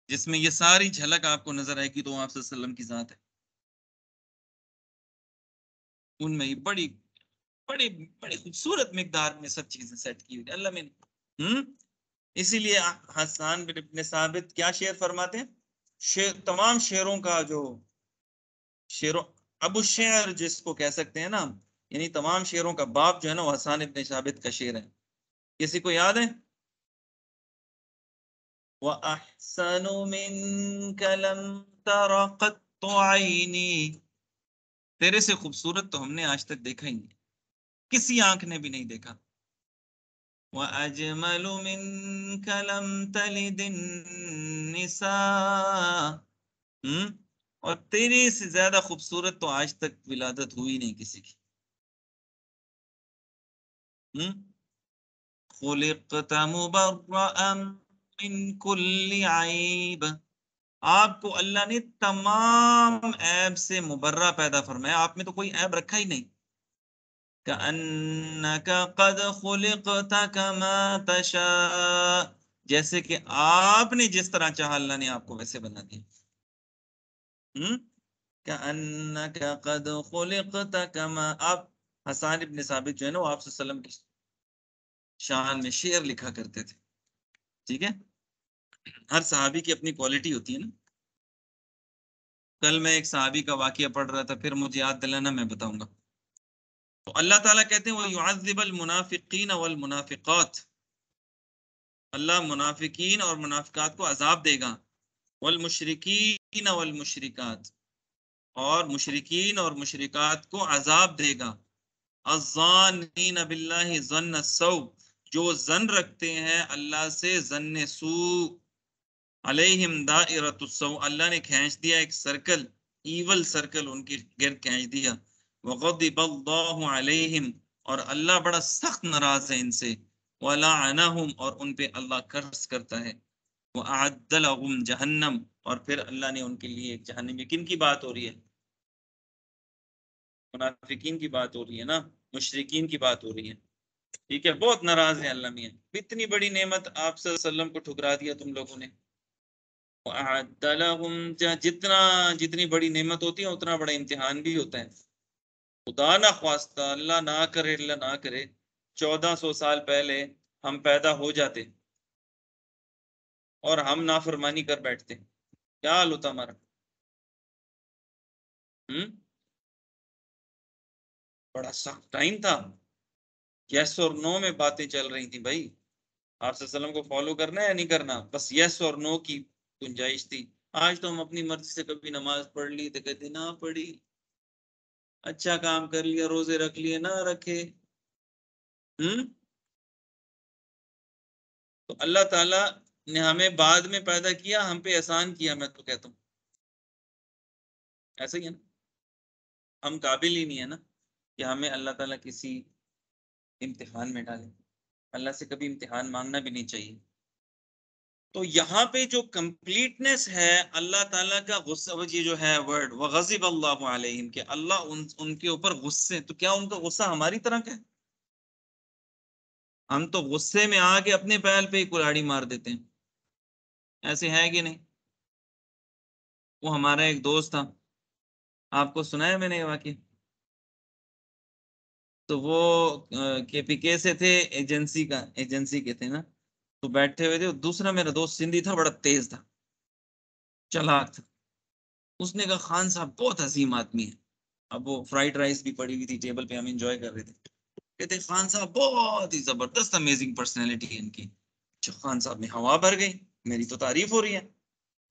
जिसमें ये सारी झलक आपको नजर आएगी तो आप वसल्लम की जात है, उनमें ही बड़ी बड़ी बड़ी खूबसूरत मिकदार में सब चीजें सेट की हुई अल्लाह में। इसीलिए हसन बिन इब्न साबित क्या शेर फरमाते हैं, तमाम शेरों का जो शेरों, अबू शेर जिसको कह सकते हैं ना, यानी तमाम शेरों का बाप जो है ना वो हसन इब्न साबित का शेर है। किसी को याद है, व अहसनु मिनका लम तरा कत्तु ऐनी, तेरे से खूबसूरत तो हमने आज तक देखा ही नहीं, किसी आंख ने भी नहीं देखा। व अजमलु मिनका लम तलिदिन निसा, हम्म, और तेरे से ज्यादा खूबसूरत तो आज तक विलादत हुई नहीं किसी की। हम्म, खुलिक़्ता मुबर्रअन मिन कुल्ली ऐब, आपको अल्लाह ने तमाम ऐब से मुबर्रा पैदा फरमाया, आप में तो कोई ऐब रखा ही नहीं। कअन्नका क़द खुलिक़्ता कमा तशा, जैसे कि आपने जिस तरह चाहा अल्लाह ने आपको वैसे बना दिया। हम्म, कअन्नका क़द खुलिक़्ता कमा, आप हसन इब्न साबित जो है ना वो आप सल्लल्लाहु अलैहि वसल्लम की शान में शेर लिखा करते थे, ठीक है। हर सहाबी की अपनी क्वालिटी होती है ना। कल मैं एक सहाबी का वाकया पढ़ रहा था, फिर मुझे याद दिलाना, मैं बताऊंगा। तो अल्लाह ताला कहते हैं वो युअज़्ज़िबुल मुनाफिकीन वल मुनाफिकात, अल्लाह मुनाफिकीन और मुनाफिकात को अजाब देगा, वल मुशरिकीन वल मुशरिकात, और मुशरिकीन और मुशरिकात को अजाब देगा। अज़्ज़ानीन बिल्लाहि ज़न्न सौ, जो जन रखते हैं अल्लाह से ज़न्न सू, अलैहिम दाइरतुस्सौ, अल्लाह ने खींच दिया एक सर्कल, ईवल सर्कल उनके गिर्द खींच दिया। वग़ज़िबल्लाहु अलैहिम, और अल्लाह बड़ा सख्त नाराज है इनसे। वलअनहुम, और उन पे अल्लाह कर्स करता है। वअअद्द लहुम जहन्नम, और फिर अल्लाह ने उनके लिए एक जहन्नम, किन की बात हो रही है, मुनाफिकीन की बात हो रही है ना, मुशरिकीन की बात हो रही है, ठीक है। बहुत नाराज है अल्लाह मियां, इतनी बड़ी नेमत आप सल्लल्लाहु अलैहि वसल्लम को ठुकरा दिया तुम लोगों ने। जितना, जितनी बड़ी नेमत होती है उतना बड़ा इम्तिहान भी होता है। खुदा ना ख्वास्ता, अल्लाह ना करे, अल्लाह ना करे, 1400 साल पहले हम पैदा हो जाते और हम नाफरमानी कर बैठते, क्या हाल होता हमारा। हम्म, बड़ा सख्त टाइम था, यस और नो में बातें चल रही थी भाई, आप सल्लम को फॉलो करना है या नहीं करना, बस यस और नो की गुंजाइश थी। आज तो हम अपनी मर्जी से कभी नमाज पढ़ ली तो कहते ना पढ़ी, अच्छा काम कर लिया, रोजे रख लिए ना रखे। हम्म, तो अल्लाह ताला ने हमें बाद में पैदा किया, हम पे एहसान किया, मैं तो कहता हूँ ऐसा ही है ना। हम काबिल ही नहीं है ना कि हमें अल्लाह ताला किसी इम्तिहान में डाले। अल्लाह से कभी इम्तिहान मांगना भी नहीं चाहिए। तो यहाँ पे जो कंप्लीटनेस है अल्लाह ताला का गुस्सा, ये जो है वर्ड वग़ज़िब अल्लाहु अलैहिम, के अल्लाह उनके ऊपर गुस्से, तो क्या उनका गुस्सा हमारी तरह का है? हम तो गुस्से में आके अपने पैर पे ही कुल्हाड़ी मार देते हैं, ऐसे है कि नहीं? वो हमारा एक दोस्त था, आपको सुनाया मैंने ये वाकया। तो वो केपीके से थे, एजेंसी के थे ना। तो बैठे हुए थे, दूसरा मेरा दोस्त सिंधी था, बड़ा तेज था, चालाक था। उसने कहा खान साहब बहुत हसीम आदमी है। अब वो फ्राइड राइस भी पड़ी हुई थी टेबल पे, हम एंजॉय कर रहे थे। कहते खान साहब बहुत ही जबरदस्त अमेजिंग पर्सनैलिटी है इनकी। अच्छा, खान साहब में हवा भर गई, मेरी तो तारीफ हो रही है।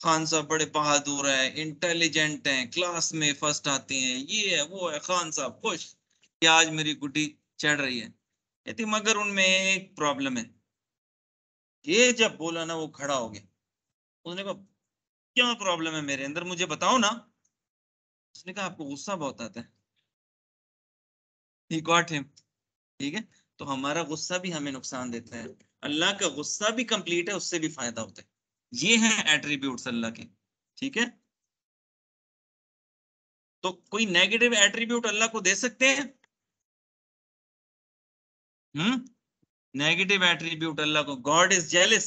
खान साहब बड़े बहादुर है, इंटेलिजेंट हैं, क्लास में फर्स्ट आते हैं, ये है वो है। खान साहब खुश कि आज मेरी गुड्डी चढ़ रही है। कहती मगर उनमें एक प्रॉब्लम है। ये जब बोला ना वो खड़ा हो गया। उसने कहा क्या प्रॉब्लम है मेरे अंदर, मुझे बताओ ना। उसने कहा आपको गुस्सा बहुत आता है। He got him. ठीक है। तो हमारा गुस्सा भी हमें नुकसान देता है, अल्लाह का गुस्सा भी कंप्लीट है, उससे भी फायदा होता है। ये है एट्रीब्यूट्स अल्लाह के। ठीक है। तो कोई नेगेटिव एट्रीब्यूट अल्लाह को दे सकते हैं? हम्म। नेगेटिव एट्रीब्यूट अल्लाह को, गॉड इज जेलिस।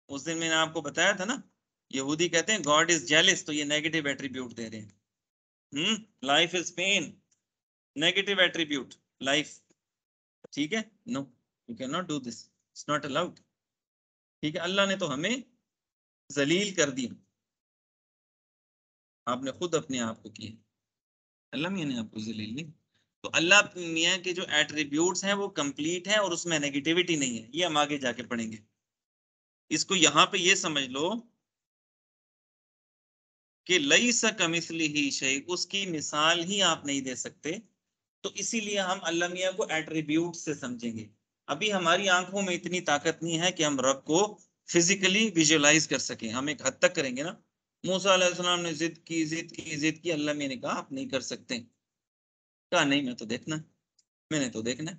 उस दिन मैंने आपको बताया था ना, यहूदी कहते हैं गॉड इज जेलिस, तो ये नेगेटिव एट्रीब्यूट दे रहे हैं। Life is pain, negative attribute life. ठीक है। No, you can not do this, it's not allowed. ठीक है। अल्लाह ने तो हमें जलील कर दिया, आपने खुद अपने आप को किया, अल्लाह मियां ने आपको जलील नहीं। तो अल्लाह मियां के जो एट्रीब्यूट्स हैं वो कंप्लीट है और उसमें नेगेटिविटी नहीं है, ये हम आगे जाके पढ़ेंगे। इसको यहां पे ये समझ लो कि लईसा कमिस्लिही शै, उसकी मिसाल ही आप नहीं दे सकते। तो इसीलिए हम अल्लाह मियां को एट्रीब्यूट से समझेंगे। अभी हमारी आंखों में इतनी ताकत नहीं है कि हम रब को फिजिकली विजुअलाइज कर सकें, हम एक हद तक करेंगे ना। मूसा अलैहिस्सलाम ने जिद की, अल्लाह मियां ने कहा आप नहीं कर सकते। कहा नहीं मैं तो देखना, मैंने तो देखना है।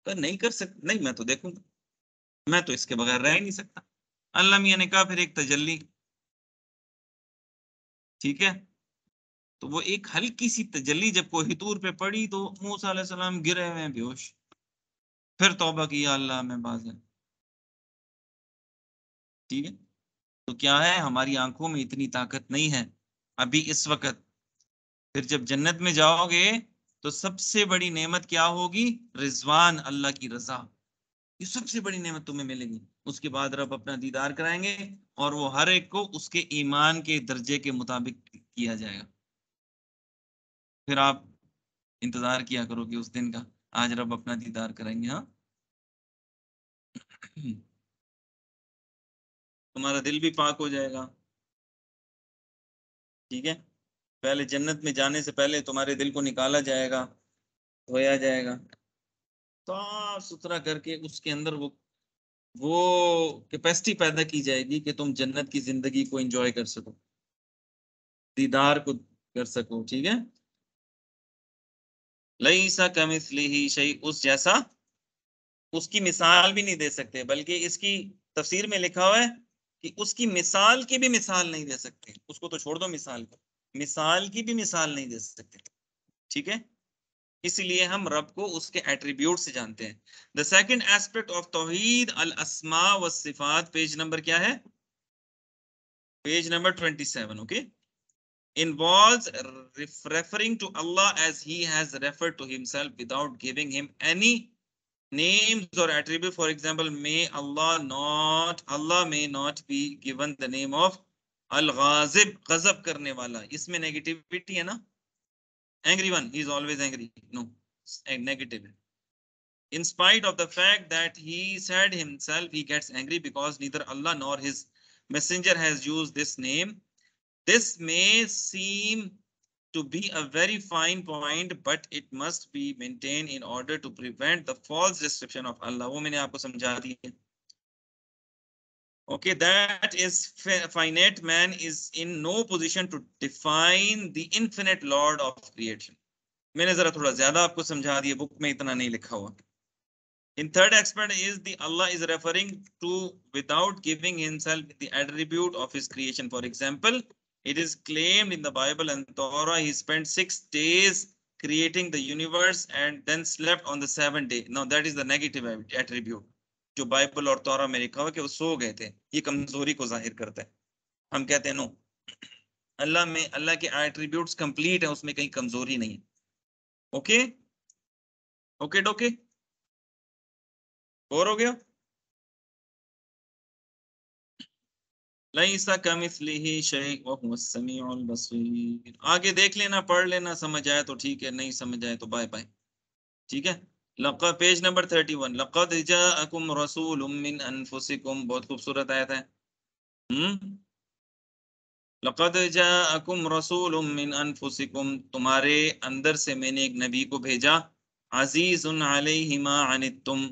कहा नहीं कर सकते, नहीं मैं तो देखूंगा, मैं तो इसके बगैर रह ही नहीं सकता। अल्लाह मियां ने कहा फिर एक तजल्ली। ठीक है। तो वो एक हल्की सी तजल्ली जब कोहितूर पे पड़ी तो मूसा अलैहिस्सलाम गिरे हुए हैं बेहोश। फिर तौबा किया, अल्लाह में बाज है। ठीक है। तो क्या है, हमारी आंखों में इतनी ताकत नहीं है अभी इस वक्त। फिर जब जन्नत में जाओगे तो सबसे बड़ी नेमत क्या होगी? रिजवान, अल्लाह की रजा। ये सबसे बड़ी नेमत तुम्हें मिलेगी। उसके बाद रब अपना दीदार कराएंगे और वो हर एक को उसके ईमान के दर्जे के मुताबिक किया जाएगा। फिर आप इंतजार किया करोगे उस दिन का, आज रब अपना दीदार कराएंगे। हाँ। तुम्हारा दिल भी पाक हो जाएगा। ठीक है। पहले जन्नत में जाने से पहले तुम्हारे दिल को निकाला जाएगा, धोया जाएगा, साफ सुथरा करके उसके अंदर वो कैपेसिटी पैदा की जाएगी कि तुम जन्नत की जिंदगी को एंजॉय कर सको, दीदार को कर सको। ठीक है। लईसा कमिस्लिही शै, उस जैसा, उसकी मिसाल भी नहीं दे सकते, बल्कि इसकी तफसीर में लिखा हुआ है कि उसकी मिसाल की भी मिसाल नहीं दे सकते। उसको तो छोड़ दो, मिसाल को, मिसाल की भी मिसाल नहीं दे सकते। ठीक है। इसलिए हम रब को उसके एट्रीब्यूट से जानते हैं। द सेकंड एस्पेक्ट ऑफ तौहीद अल अस्मा व सिफात, पेज नंबर क्या है? Page number 27। Okay. Involves referring to Allah as he has referred to himself without giving him any names or attribute. For example, Allah may not be given the name of Al-Ghazib, गजब करने वाला। इसमें नेगेटिविटी है ना, angry one, he is always angry, no, negative। In spite of the fact that he said himself he gets angry because neither Allah nor his messenger has used this name. This may seem to be a very fine point, but it must be maintained in order to prevent the false description of Allah. वो मैंने आपको समझा दिया। Okay, that is finite man is in no position to define the infinite Lord of creation. मैंने जरा थोड़ा ज्यादा आपको समझा दिया, बुक में इतना नहीं लिखा हुआ। In third aspect is the Allah is referring to without giving himself the attribute of his creation. For example, it is claimed in the Bible and Torah he spent 6 days creating the universe and then slept on the 7th day. Now that is the negative attribute जो बाइबल और तौरा में लिखा हुआ कि वो सो गए थे, ये कमजोरी को जाहिर करता है। हम कहते हैं नो, अल्लाह में अल्लाह के एट्रीब्यूट्स कंप्लीट है, उसमें कहीं कमजोरी नहीं है। ओके ओके डोके, और हो गया। लैसा कमिस्लिही शैअ व हुवस समीउल बसीर। आगे देख लेना, पढ़ लेना, समझ आए तो ठीक है, नहीं समझ आए तो बाय बाय। ठीक है, लक़द, पेज नंबर 31, लक़द जाअकुम रसूलुम मिन अनफुसिकुम, बहुत खूबसूरत आयत है। लक़द जाअकुम रसूलुम मिन अनफुसिकुम, तुम्हारे अंदर से मैंने एक नबी को भेजा। अज़ीज़ुन अलैहि मा अनित्तुम,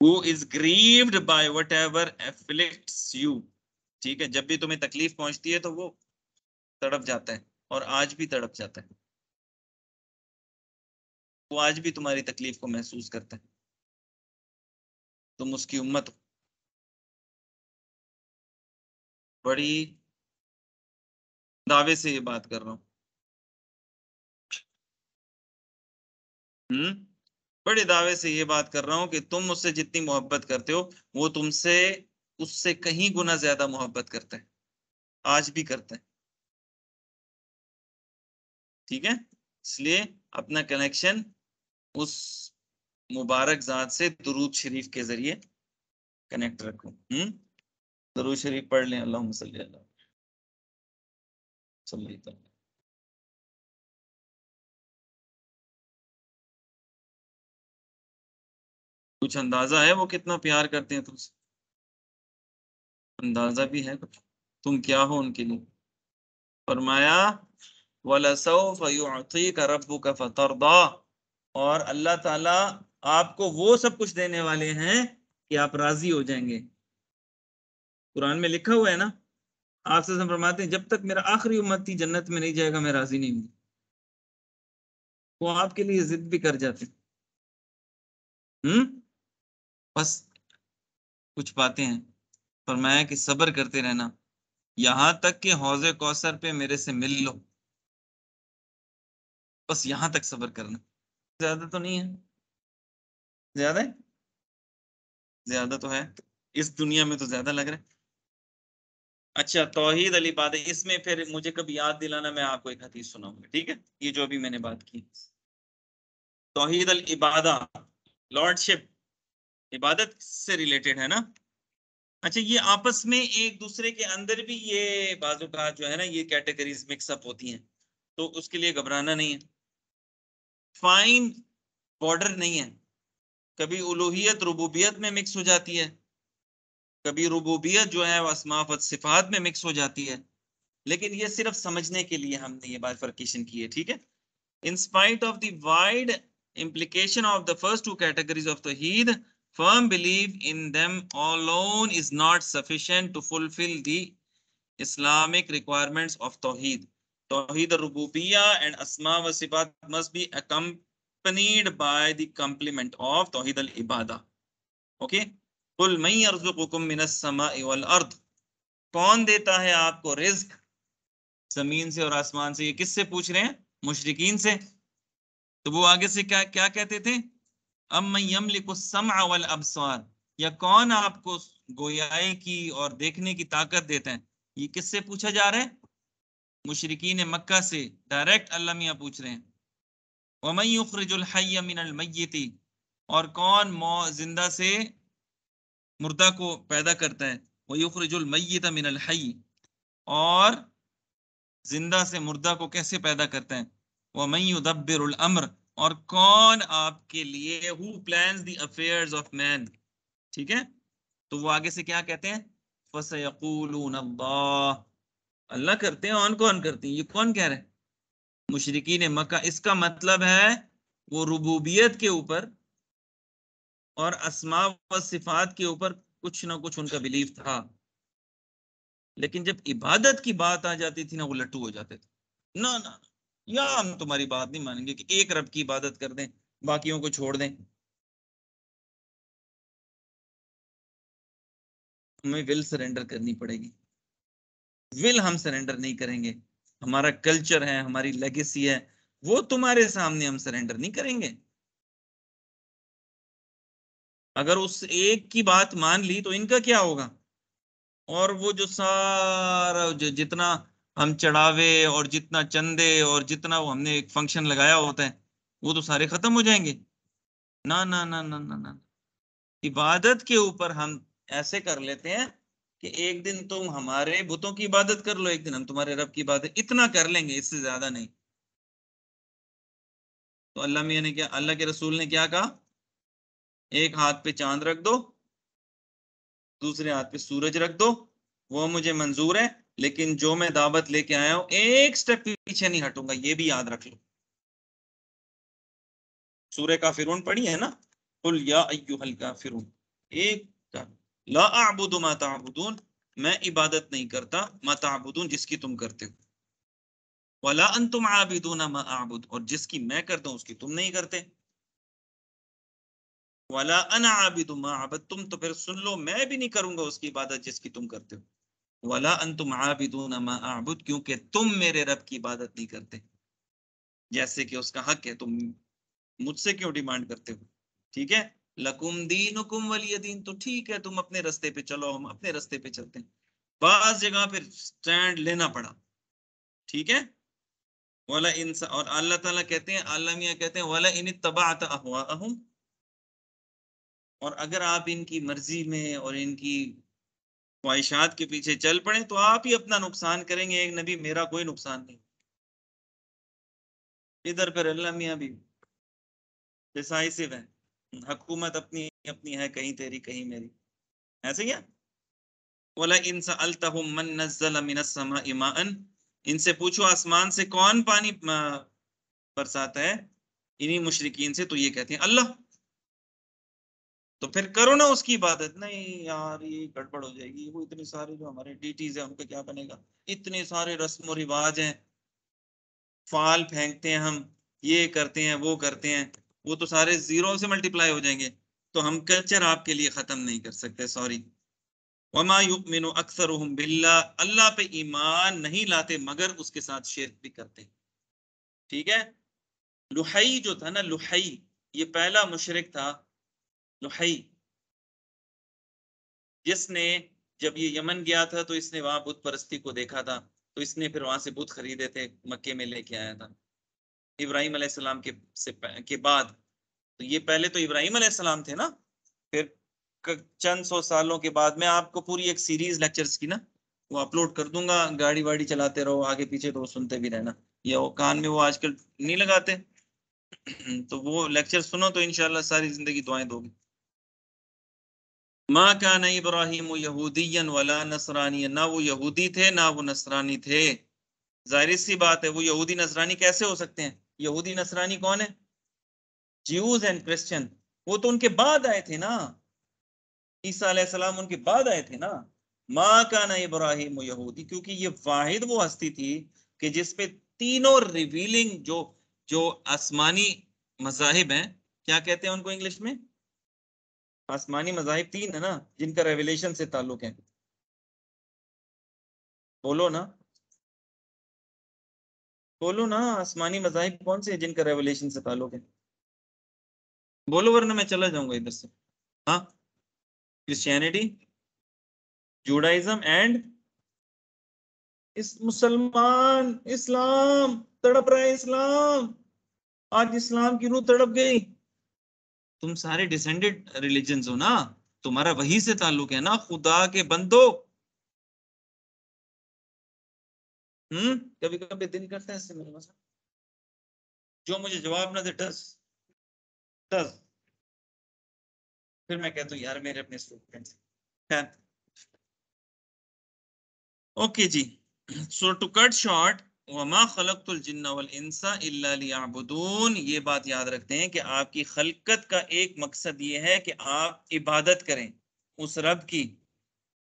who is grieved by whatever afflicts you। ठीक है, जब भी तुम्हें तकलीफ पहुंचती है तो वो तड़प जाता है, और आज भी तड़प जाता है, वो आज भी तुम्हारी तकलीफ को महसूस करता है, तुम उसकी उम्मत हो। बड़ी दावे से ये बात कर रहा हूँ, बड़े दावे से ये बात कर रहा हूँ कि तुम उससे जितनी मोहब्बत करते हो वो तुमसे उससे कहीं गुना ज्यादा मोहब्बत करता है, आज भी करता है। ठीक है, इसलिए अपना कनेक्शन उस मुबारक जात से दुरूद शरीफ के जरिए कनेक्ट रखो। दुरूद शरीफ पढ़ लें, अल्लाहुम्मा सल्ली अला सल्ली अला। कुछ अंदाजा है वो कितना प्यार करते हैं तुमसे? अंदाजा भी है कुछ, तुम क्या हो उनके लिए? फरमाया वलसौफ युअतीका रब्बुका फतरदा, और अल्लाह ताला आपको वो सब कुछ देने वाले हैं कि आप राजी हो जाएंगे। कुरान में लिखा हुआ है ना, आपसे फरमाते हैं जब तक मेरा आखिरी उम्मत थी जन्नत में नहीं जाएगा मैं राजी नहीं हूँ। वो आपके लिए जिद भी कर जाते हैं। बस कुछ बातें हैं, फरमाया कि सब्र करते रहना यहां तक कि हौज़े कौसर पे मेरे से मिल लो, बस यहां तक सब्र करना। ज्यादा तो नहीं है? ज्यादा है? ज्यादा तो है, इस दुनिया में तो ज्यादा लग रहा है। अच्छा, तौहीद अल इबादत, इसमें फिर मुझे कभी याद दिलाना, मैं आपको एक हदीस सुनाऊंगा। ठीक है, ये जो अभी मैंने बात की, तौहीद अल इबादा, लॉर्डशिप, इबादत से रिलेटेड है ना। अच्छा, ये आपस में एक दूसरे के अंदर भी ये बाजू का जो है ना, ये कैटेगरीज मिक्सअप होती हैं, तो उसके लिए घबराना नहीं है। फाइन बॉर्डर नहीं है, कभी उलूहियत रुबूबियत में मिक्स हो जाती है, कभी रुबूबियत जो है वो अस्मा व सिफात में मिक्स हो जाती है, लेकिन ये सिर्फ समझने के लिए हमने ये बाइफरकेशन की है। ठीक है, in spite of the wide implication of the first two categories of tawheed, firm belief in them alone is not sufficient to fulfill the Islamic requirements of tawheed. Tawheed al-Rububiyyah and Asma wa Sifat must be accompanied by the complement of Tawheed al-Ibadah. Okay? कुल मन यर्ज़ुकुकुम मिनस समाई वल अर्द, कौन देता है आपको रिज्क जमीन से और आसमान से? ये किससे पूछ रहे हैं? मुशरिकीन से। तो वो आगे से क्या क्या कहते थे? अम्मन यमलिकु सम्अ वल अबसार, या कौन आपको गोयाई की और देखने की ताकत देता है? ये किससे पूछा जा रहा है? मुशरिकीन मक्का से डायरेक्ट अल्लाह मियां पूछ रहे हैं। वमन युखरिजुल हय्य मिनल मय्यिति, और कौन जिंदा से मुर्दा को पैदा करता है? वो युखरिजुल मय्यित मिनल हय्य, और जिंदा से मुर्दा को कैसे पैदा करता है? वमन युदब्बिरुल अम्र, और कौन आपके लिए who plans the affairs of man. ठीक है, तो वो आगे से क्या कहते हैं? फसयक़ूलून अल्लाह, अल्लाह करते हैं। और कौन करते हैं? ये कौन कह रहे हैं? मुशरिकीन मक्का। इसका मतलब है वो रुबूबियत के ऊपर और अस्मा व सिफात के ऊपर कुछ ना कुछ उनका बिलीफ था, लेकिन जब इबादत की बात आ जाती थी ना, वो लट्टू हो जाते थे। ना ना, या हम तुम्हारी बात नहीं मानेंगे कि एक रब की इबादत कर दें, बाकियों को छोड़ दें। हमें विल सरेंडर करनी पड़ेगी। विल हम सरेंडर नहीं करेंगे। हमारा कल्चर है, हमारी लेगेसी है, वो तुम्हारे सामने हम सरेंडर नहीं करेंगे। अगर उस एक की बात मान ली तो इनका क्या होगा? और वो जो सारा जो जितना हम चढ़ावे और जितना चंदे और जितना वो हमने एक फंक्शन लगाया होता है, वो तो सारे खत्म हो जाएंगे। ना ना ना ना ना ना। इबादत के ऊपर हम ऐसे कर लेते हैं कि एक दिन तुम हमारे बुतों की इबादत कर लो, एक दिन हम तुम्हारे रब की इबादत, इतना कर लेंगे, इससे ज्यादा नहीं। तो अल्लाह मियां ने क्या, अल्लाह के रसूल ने क्या कहा? एक हाथ पे चांद रख दो, दूसरे हाथ पे सूरज रख दो, वो मुझे मंजूर है, लेकिन जो मैं दावत लेके आया हूं एक स्टेप पीछे नहीं हटूंगा, ये भी याद रख लो। सूर्य काफिरून पढ़ी है ना? कुल या अय्युहल काफिरून, एक का, ला अअबुदु मा तअबुदून, मैं इबादत नहीं करता मा तअबुदून, जिसकी तुम करते हो, वला अंतुम आबिदून मा अअबुद, और जिसकी मैं करता हूं उसकी तुम नहीं करते, वला अना आबिदु मा अबदतुम, तो फिर सुन लो मैं भी नहीं करूंगा उसकी इबादत जिसकी तुम करते हो, वला अंतुम आबिदून मा अअबुद, क्योंकि तुम मेरे रब की इबादत नहीं करते जैसे कि उसका हक है, तुम मुझसे क्यों डिमांड करते हो? ठीक है, लकुम दीनुकुम वलिय दीन, तो ठीक है तुम अपने रास्ते पे चलो, हम अपने रास्ते पे चलते हैं। बास जगह फिर स्टैंड लेना पड़ा। ठीक है, वाला इंसा, और अल्लाह ताला कहते हैं, अल्लाह मियां कहते हैं, वाला इन तबाअत अहवाअहुम, और अगर आप इनकी मर्जी में और इनकी ख्वाहिशात के पीछे चल पड़े तो आप ही अपना नुकसान करेंगे, एक नबी, मेरा कोई नुकसान नहीं। इधर फिर अल्लाह मियां भी डिसाइसिव है, हुकूमत अपनी अपनी है, कहीं तेरी कहीं मेरी, ऐसे क्या। वला इन सअलतहुम मन नज़्ज़ल मिनस समाइ माअन, इनसे पूछो आसमान से कौन पानी बरसाता है, इन्हीं मुशरिकीन से, तो ये कहते हैं अल्लाह। तो फिर करो ना उसकी इबादत। नहीं यार ये गड़बड़ हो जाएगी, वो इतने सारे जो हमारे डीटीज है उनका क्या बनेगा, इतने सारे रस्म और रिवाज हैं, फाल फेंकते हैं हम, ये करते हैं वो करते हैं, वो तो सारे जीरो से मल्टीप्लाई हो जाएंगे, तो हम कल्चर आपके लिए खत्म नहीं कर सकते, सॉरी। वमा युमिनु अक्सरुहुम बिल्लाह, अल्लाह पे ईमान नहीं लाते मगर उसके साथ शिर्क भी करते हैं। ठीक है, लुहई जो था ना, लुहई, ये पहला मुशरिक था। लुहई, जिसने, जब ये यमन गया था तो इसने वहां बुत परस्ती को देखा था, तो इसने फिर वहां से बुत खरीदे थे, मक्के में लेके आया था इब्राहिम अलैहिस्सलाम के बाद। तो ये पहले तो इब्राहिम अलैहिस्सलाम थे ना, फिर चंद सौ सालों के बाद, मैं आपको पूरी एक सीरीज लेक्चर्स की ना वो अपलोड कर दूंगा, गाड़ी वाड़ी चलाते रहो आगे पीछे तो सुनते भी रहना, या वो कान में वो आजकल नहीं लगाते तो वो लेक्चर सुनो तो इंशाल्लाह सारी जिंदगी दुआएं दोगे। मा कान इब्राहिम यहूदियन वला नसरानियन, ना वो यहूदी थे ना वो नसरानी थे। जाहिर सी बात है, वो यहूदी नसरानी कैसे हो सकते हैं? यहूदी नसरानी कौन है? ज्यूज एंड क्रिश्चियन, वो तो उनके बाद आए थे ना, ईसा अलैहिस्सलाम उनके बाद आए थे ना। माँ का ना इब्राहिम यहूदी, क्योंकि ये वाहिद वो हस्ती थी कि जिसपे तीनों रिवीलिंग जो जो आसमानी मजाहिब हैं, क्या कहते हैं उनको इंग्लिश में? आसमानी मजाहिब तीन है ना, जिनका रेवलेशन से ताल्लुक है, बोलो ना, बोलो ना, आसमानी मजाहिब कौन से हैं जिनका रेवलेशन से ताल्लुक है? बोलो वरना मैं चला जाऊंगा इधर से। हाँ, क्रिश्चियनिटी, जुडाइज्म एंड इस मुसलमान, इस्लाम तड़प रहा है, इस्लाम, आज इस्लाम की रूह तड़प गई। तुम सारे डिसेंडेड रिलीजन्स हो ना, तुम्हारा वही से ताल्लुक है ना, खुदा के बंदो। कभी कभी दिन करता है इससे मेरे पास, जो मुझे जवाब ना दे टस टस, फिर मैं कहता हूँ यार मेरे अपने स्टूडेंट्स हैं। ओके जी, सो टू कट शॉर्ट, वमा खलक़तुल जिन्ना वल इंसा इल्ला लियअबुदून, ये बात याद रखते हैं कि आपकी खलकत का एक मकसद ये है कि आप इबादत करें उस रब की,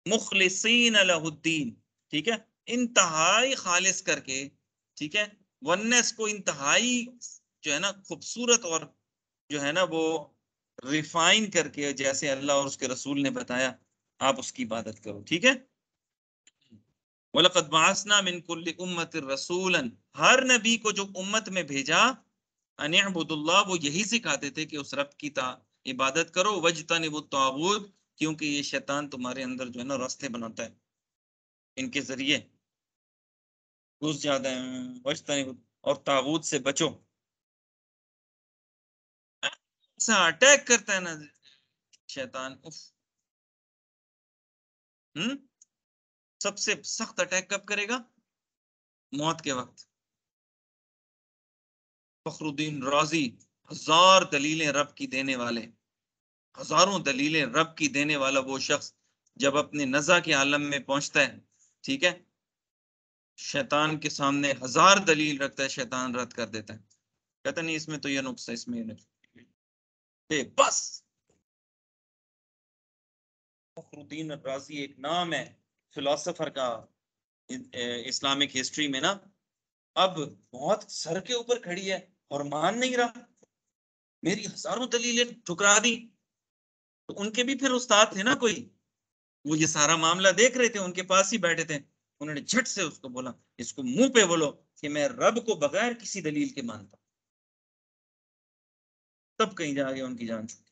मुखलिसीन लहुद्दीन, ठीक है, इंतहाई खालिस करके, ठीक है, वननेस को इंतहाई जो है ना खूबसूरत और जो है ना वो रिफाइन करके, जैसे अल्लाह और उसके रसूल ने बताया, आप उसकी इबादत करो, ठीक है। वलक़द बअसना मिन कुल्लि उम्मतिर रसूलन, हर नबी को जो उम्मत में भेजा, अनिअबुदुल्लाह, वो यही सिखाते थे कि उस रब की इबादत करो, वज्तनिबुत तागूत, क्योंकि ये शैतान तुम्हारे अंदर जो है ना रास्ते बनाता है, इनके जरिए घुस जाता है। वज्तनिबुत, और तागूत से बचो। ऐसा अटैक करता है ना शैतान, उफ। हम्म। सबसे सख्त अटैक कब करेगा? मौत के वक्त। फखरुद्दीन राजी, हजार दलीलें रब की देने वाले, हजारों दलीलें रब की देने वाला वो शख्स जब अपने नज़ा के आलम में पहुंचता है, ठीक है, शैतान के सामने हजार दलील रखता है, शैतान रद्द कर देता है, कहता नहीं इसमें तो ये नुक्स है, इसमें ये नुक्स है। बस। फखरुद्दीन राजी एक नाम है फिलोसोफर का इस्लामिक हिस्ट्री में ना। अब बहुत सर के ऊपर खड़ी है और मान नहीं रहा, मेरी हजारों दलीलें ठुकरा दी। तो उनके भी फिर उस्ताद थे ना कोई, वो ये सारा मामला देख रहे थे, उनके पास ही बैठे थे। उन्होंने झट से उसको बोला, इसको मुंह पे बोलो कि मैं रब को बगैर किसी दलील के मानता हूं। तब कहीं जाके उनकी जान छूटी।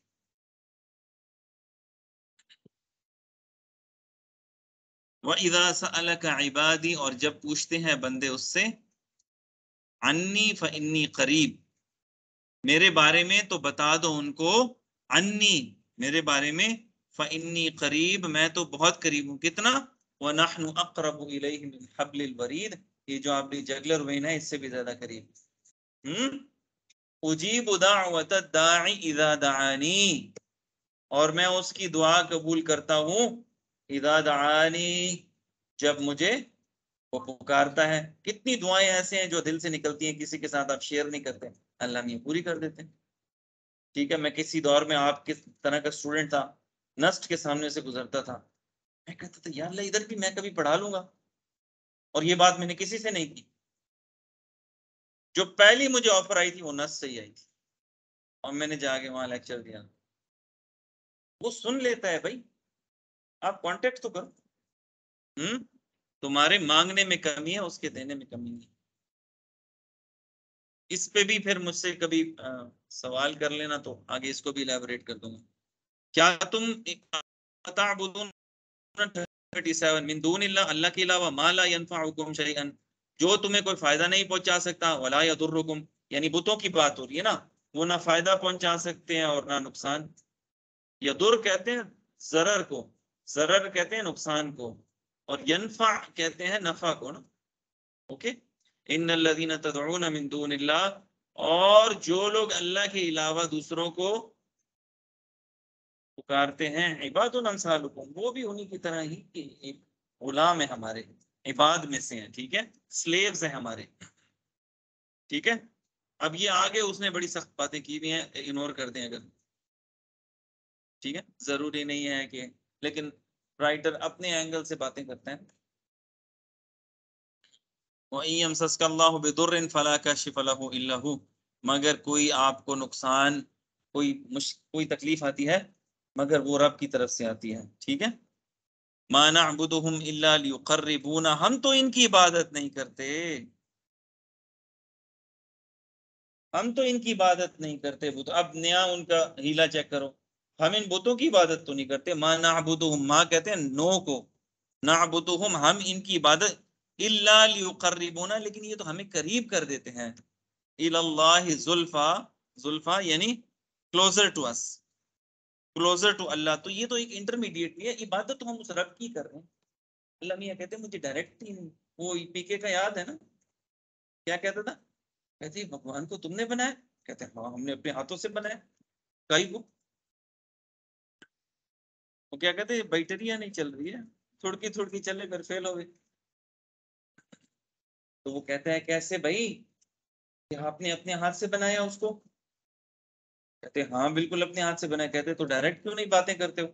व इदा सअलका इबादी, और जब पूछते हैं बंदे उससे, अन्नी फ इन्नी करीब, मेरे बारे में तो बता दो उनको, अन्नी, मेरे बारे में, फ इन्नी करीब, मैं तो बहुत करीब हूं, कितना, व नहनु अक़रबु इलैहि मिन हब्लिल वरीद, ये जो आपकी जगलर हुई ना, इससे भी ज्यादा करीब। हम्म। उजीबु दाअवत दाई इज़ा दआनी, और मैं उसकी दुआ कबूल करता हूँ, इज़ा दआनी, जब मुझे वो पुकारता है। कितनी दुआएं ऐसे हैं जो दिल से निकलती हैं, किसी के साथ आप शेयर नहीं करते, अल्लाह ने पूरी कर देते हैं। ठीक है, मैं किसी दौर में आप किस तरह का स्टूडेंट था, नस्ट के सामने से गुजरता था, मैं कहता था यार अल्लाह इधर भी मैं कभी पढ़ा लूंगा, और ये बात मैंने किसी से नहीं की। जो पहली मुझे ऑफर आई थी वो नस्ट से ही आई थी, और मैंने जाके वहां लेक्चर दिया। वो सुन लेता है भाई, आप कांटेक्ट तो करो। तुम्हारे मांगने में कमी है, उसके देने में कमी नहीं। इस पे भी फिर मुझसे कभी सवाल कर लेना, तो आगे इसको भी इलेबोरेट कर दूंगा। क्या तुम ताबुदून 37 मिन दूनिल्लाह, अल्लाह के अलावा, मा ला यनफउकुम शैअन, जो तुम्हें कोई फायदा नहीं पहुंचा सकता, वला यदुर्रुकुम, यानी बुतों की बात हो रही है ना, वो ना फायदा पहुंचा सकते हैं और ना नुकसान। यदुर कहते हैं जरर को, जरर कहते हैं नुकसान को, और यनफा कहते हैं नफा को ना। ओके। इन्नल्लज़ीना तदऊना मिन दूनिल्लाह, और जो लोग अल्लाह के अलावा दूसरों को पुकारते हैं, इबादुन अमसालुकुम, वो भी उन्हीं की तरह ही कि एक गुलाम है हमारे, इबाद में से हैं, ठीक है, स्लेव्स हैं हमारे। ठीक है। अब ये आगे उसने बड़ी सख्त बातें की भी हैं, इग्नोर कर दें अगर, ठीक है, जरूरी नहीं है कि, लेकिन राइटर अपने एंगल से बातें करते हैं। मगर कोई आपको नुकसान, कोई तकलीफ आती है, मगर वो रब की तरफ से आती है, ठीक है। मा नअबुदुहुम इल्ला लियुक़र्रिबूना, हम तो इनकी इबादत नहीं करते, हम तो इनकी इबादत नहीं करते। बुत, अब नया उनका हीला चेक करो, हम इन बुतों की इबादत तो नहीं करते। मा नअबुदुहुम, मा कहते हैं नो को, नअबुदुहुम, हम इनकी इबादत, इल्ला लियुक़र्रिबूना, लेकिन ये तो हमें करीब कर देते हैं, इलल्लाहि ज़ुल्फा, ज़ुल्फा यानी closer to us, closer to Allah. तो ये तो एक इंटरमीडिएट है, इबादत तो हम उस रब की कर रहे हैं। अल्लाह मियां कहते हैं मुझे डायरेक्ट ही नहीं। वो पीके का याद है ना, क्या कहता था, कहते हैं, भगवान को तुमने बनाया, कहते हैं हाँ हमने अपने हाथों से बनाया। कई वो क्या कहते हैं, बैटरिया नहीं चल रही है, थुड़की थुड़की चले फिर फेल हो गई। तो वो कहता है कैसे भाई, कि आपने अपने हाथ से बनाया उसको, कहते हैं हाँ बिल्कुल अपने हाथ से बनाया। कहते तो डायरेक्ट क्यों नहीं बातें करते हो,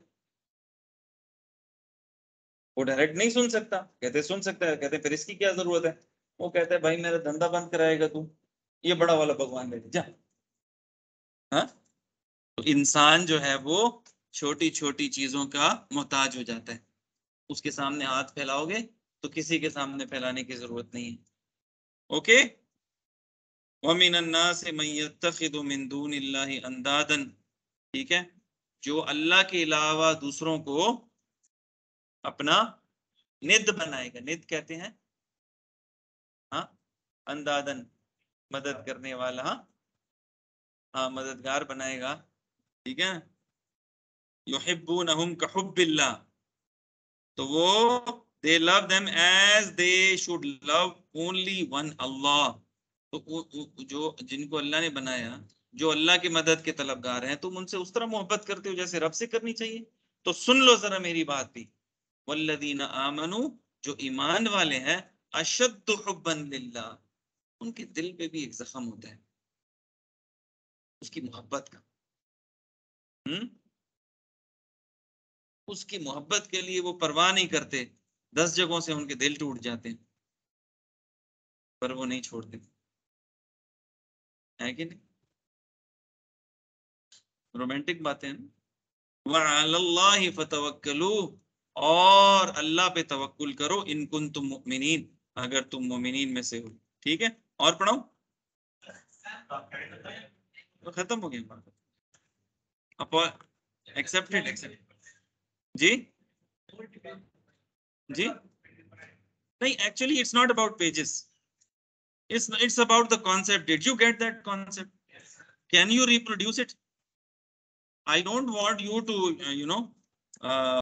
वो डायरेक्ट नहीं सुन सकता, कहते सुन सकता है, कहते फिर इसकी क्या जरूरत है। वो कहते हैं भाई मेरा धंधा बंद कराएगा तू, ये बड़ा वाला भगवान ले जा। हाँ। तो इंसान जो है वो छोटी छोटी चीजों का मोहताज हो जाता है। उसके सामने हाथ फैलाओगे तो किसी के सामने फैलाने की जरूरत नहीं है। ओके। वमिनन नासि मन यत्तखिदु मिन दूनिल्लाहि अंदादन, ठीक है, जो अल्लाह के अलावा दूसरों को अपना निद बनाएगा। निद कहते हैं, हाँ, अंदादन, मदद करने वाला, हाँ हाँ, मददगार बनाएगा, ठीक है। युहिब्बूनहुम कहुब्बिल्लाह, तो वो they love them as they should love only one Allah. तो जो जिनको अल्लाह ने बनाया, जो अल्लाह की मदद के तलबगार हैं, तुम उनसे उस तरह मोहब्बत करते हो जैसे रब से करनी चाहिए। तो सुन लो जरा मेरी बात भी। वल्लदीना आमनु, जो ईमान वाले हैं, अशद्दु हुब्बन लिल्लाह, उनके दिल पे भी एक जख्म होता है उसकी मोहब्बत का। हम्म, उसकी मोहब्बत के लिए वो परवाह नहीं करते, 10 जगहों से उनके दिल टूट जाते हैं, पर वो नहीं छोड़ते, है कि नहीं? रोमांटिक बातें हैं। वअलल्लाहि फतवक्कलू, और अल्लाह पे तवक्कुल करो, इन कुंतुम मुमिनीन, अगर तुम मुमिनीन में से हो। ठीक है, और पढ़ो। तो खत्म हो गया बात। अब एक्सेप्टेड, एक्सेप्ट जी, जी नहीं, actually it's not about pages, it's about the concept. Did you get that concept? Can you reproduce it? I don't want you to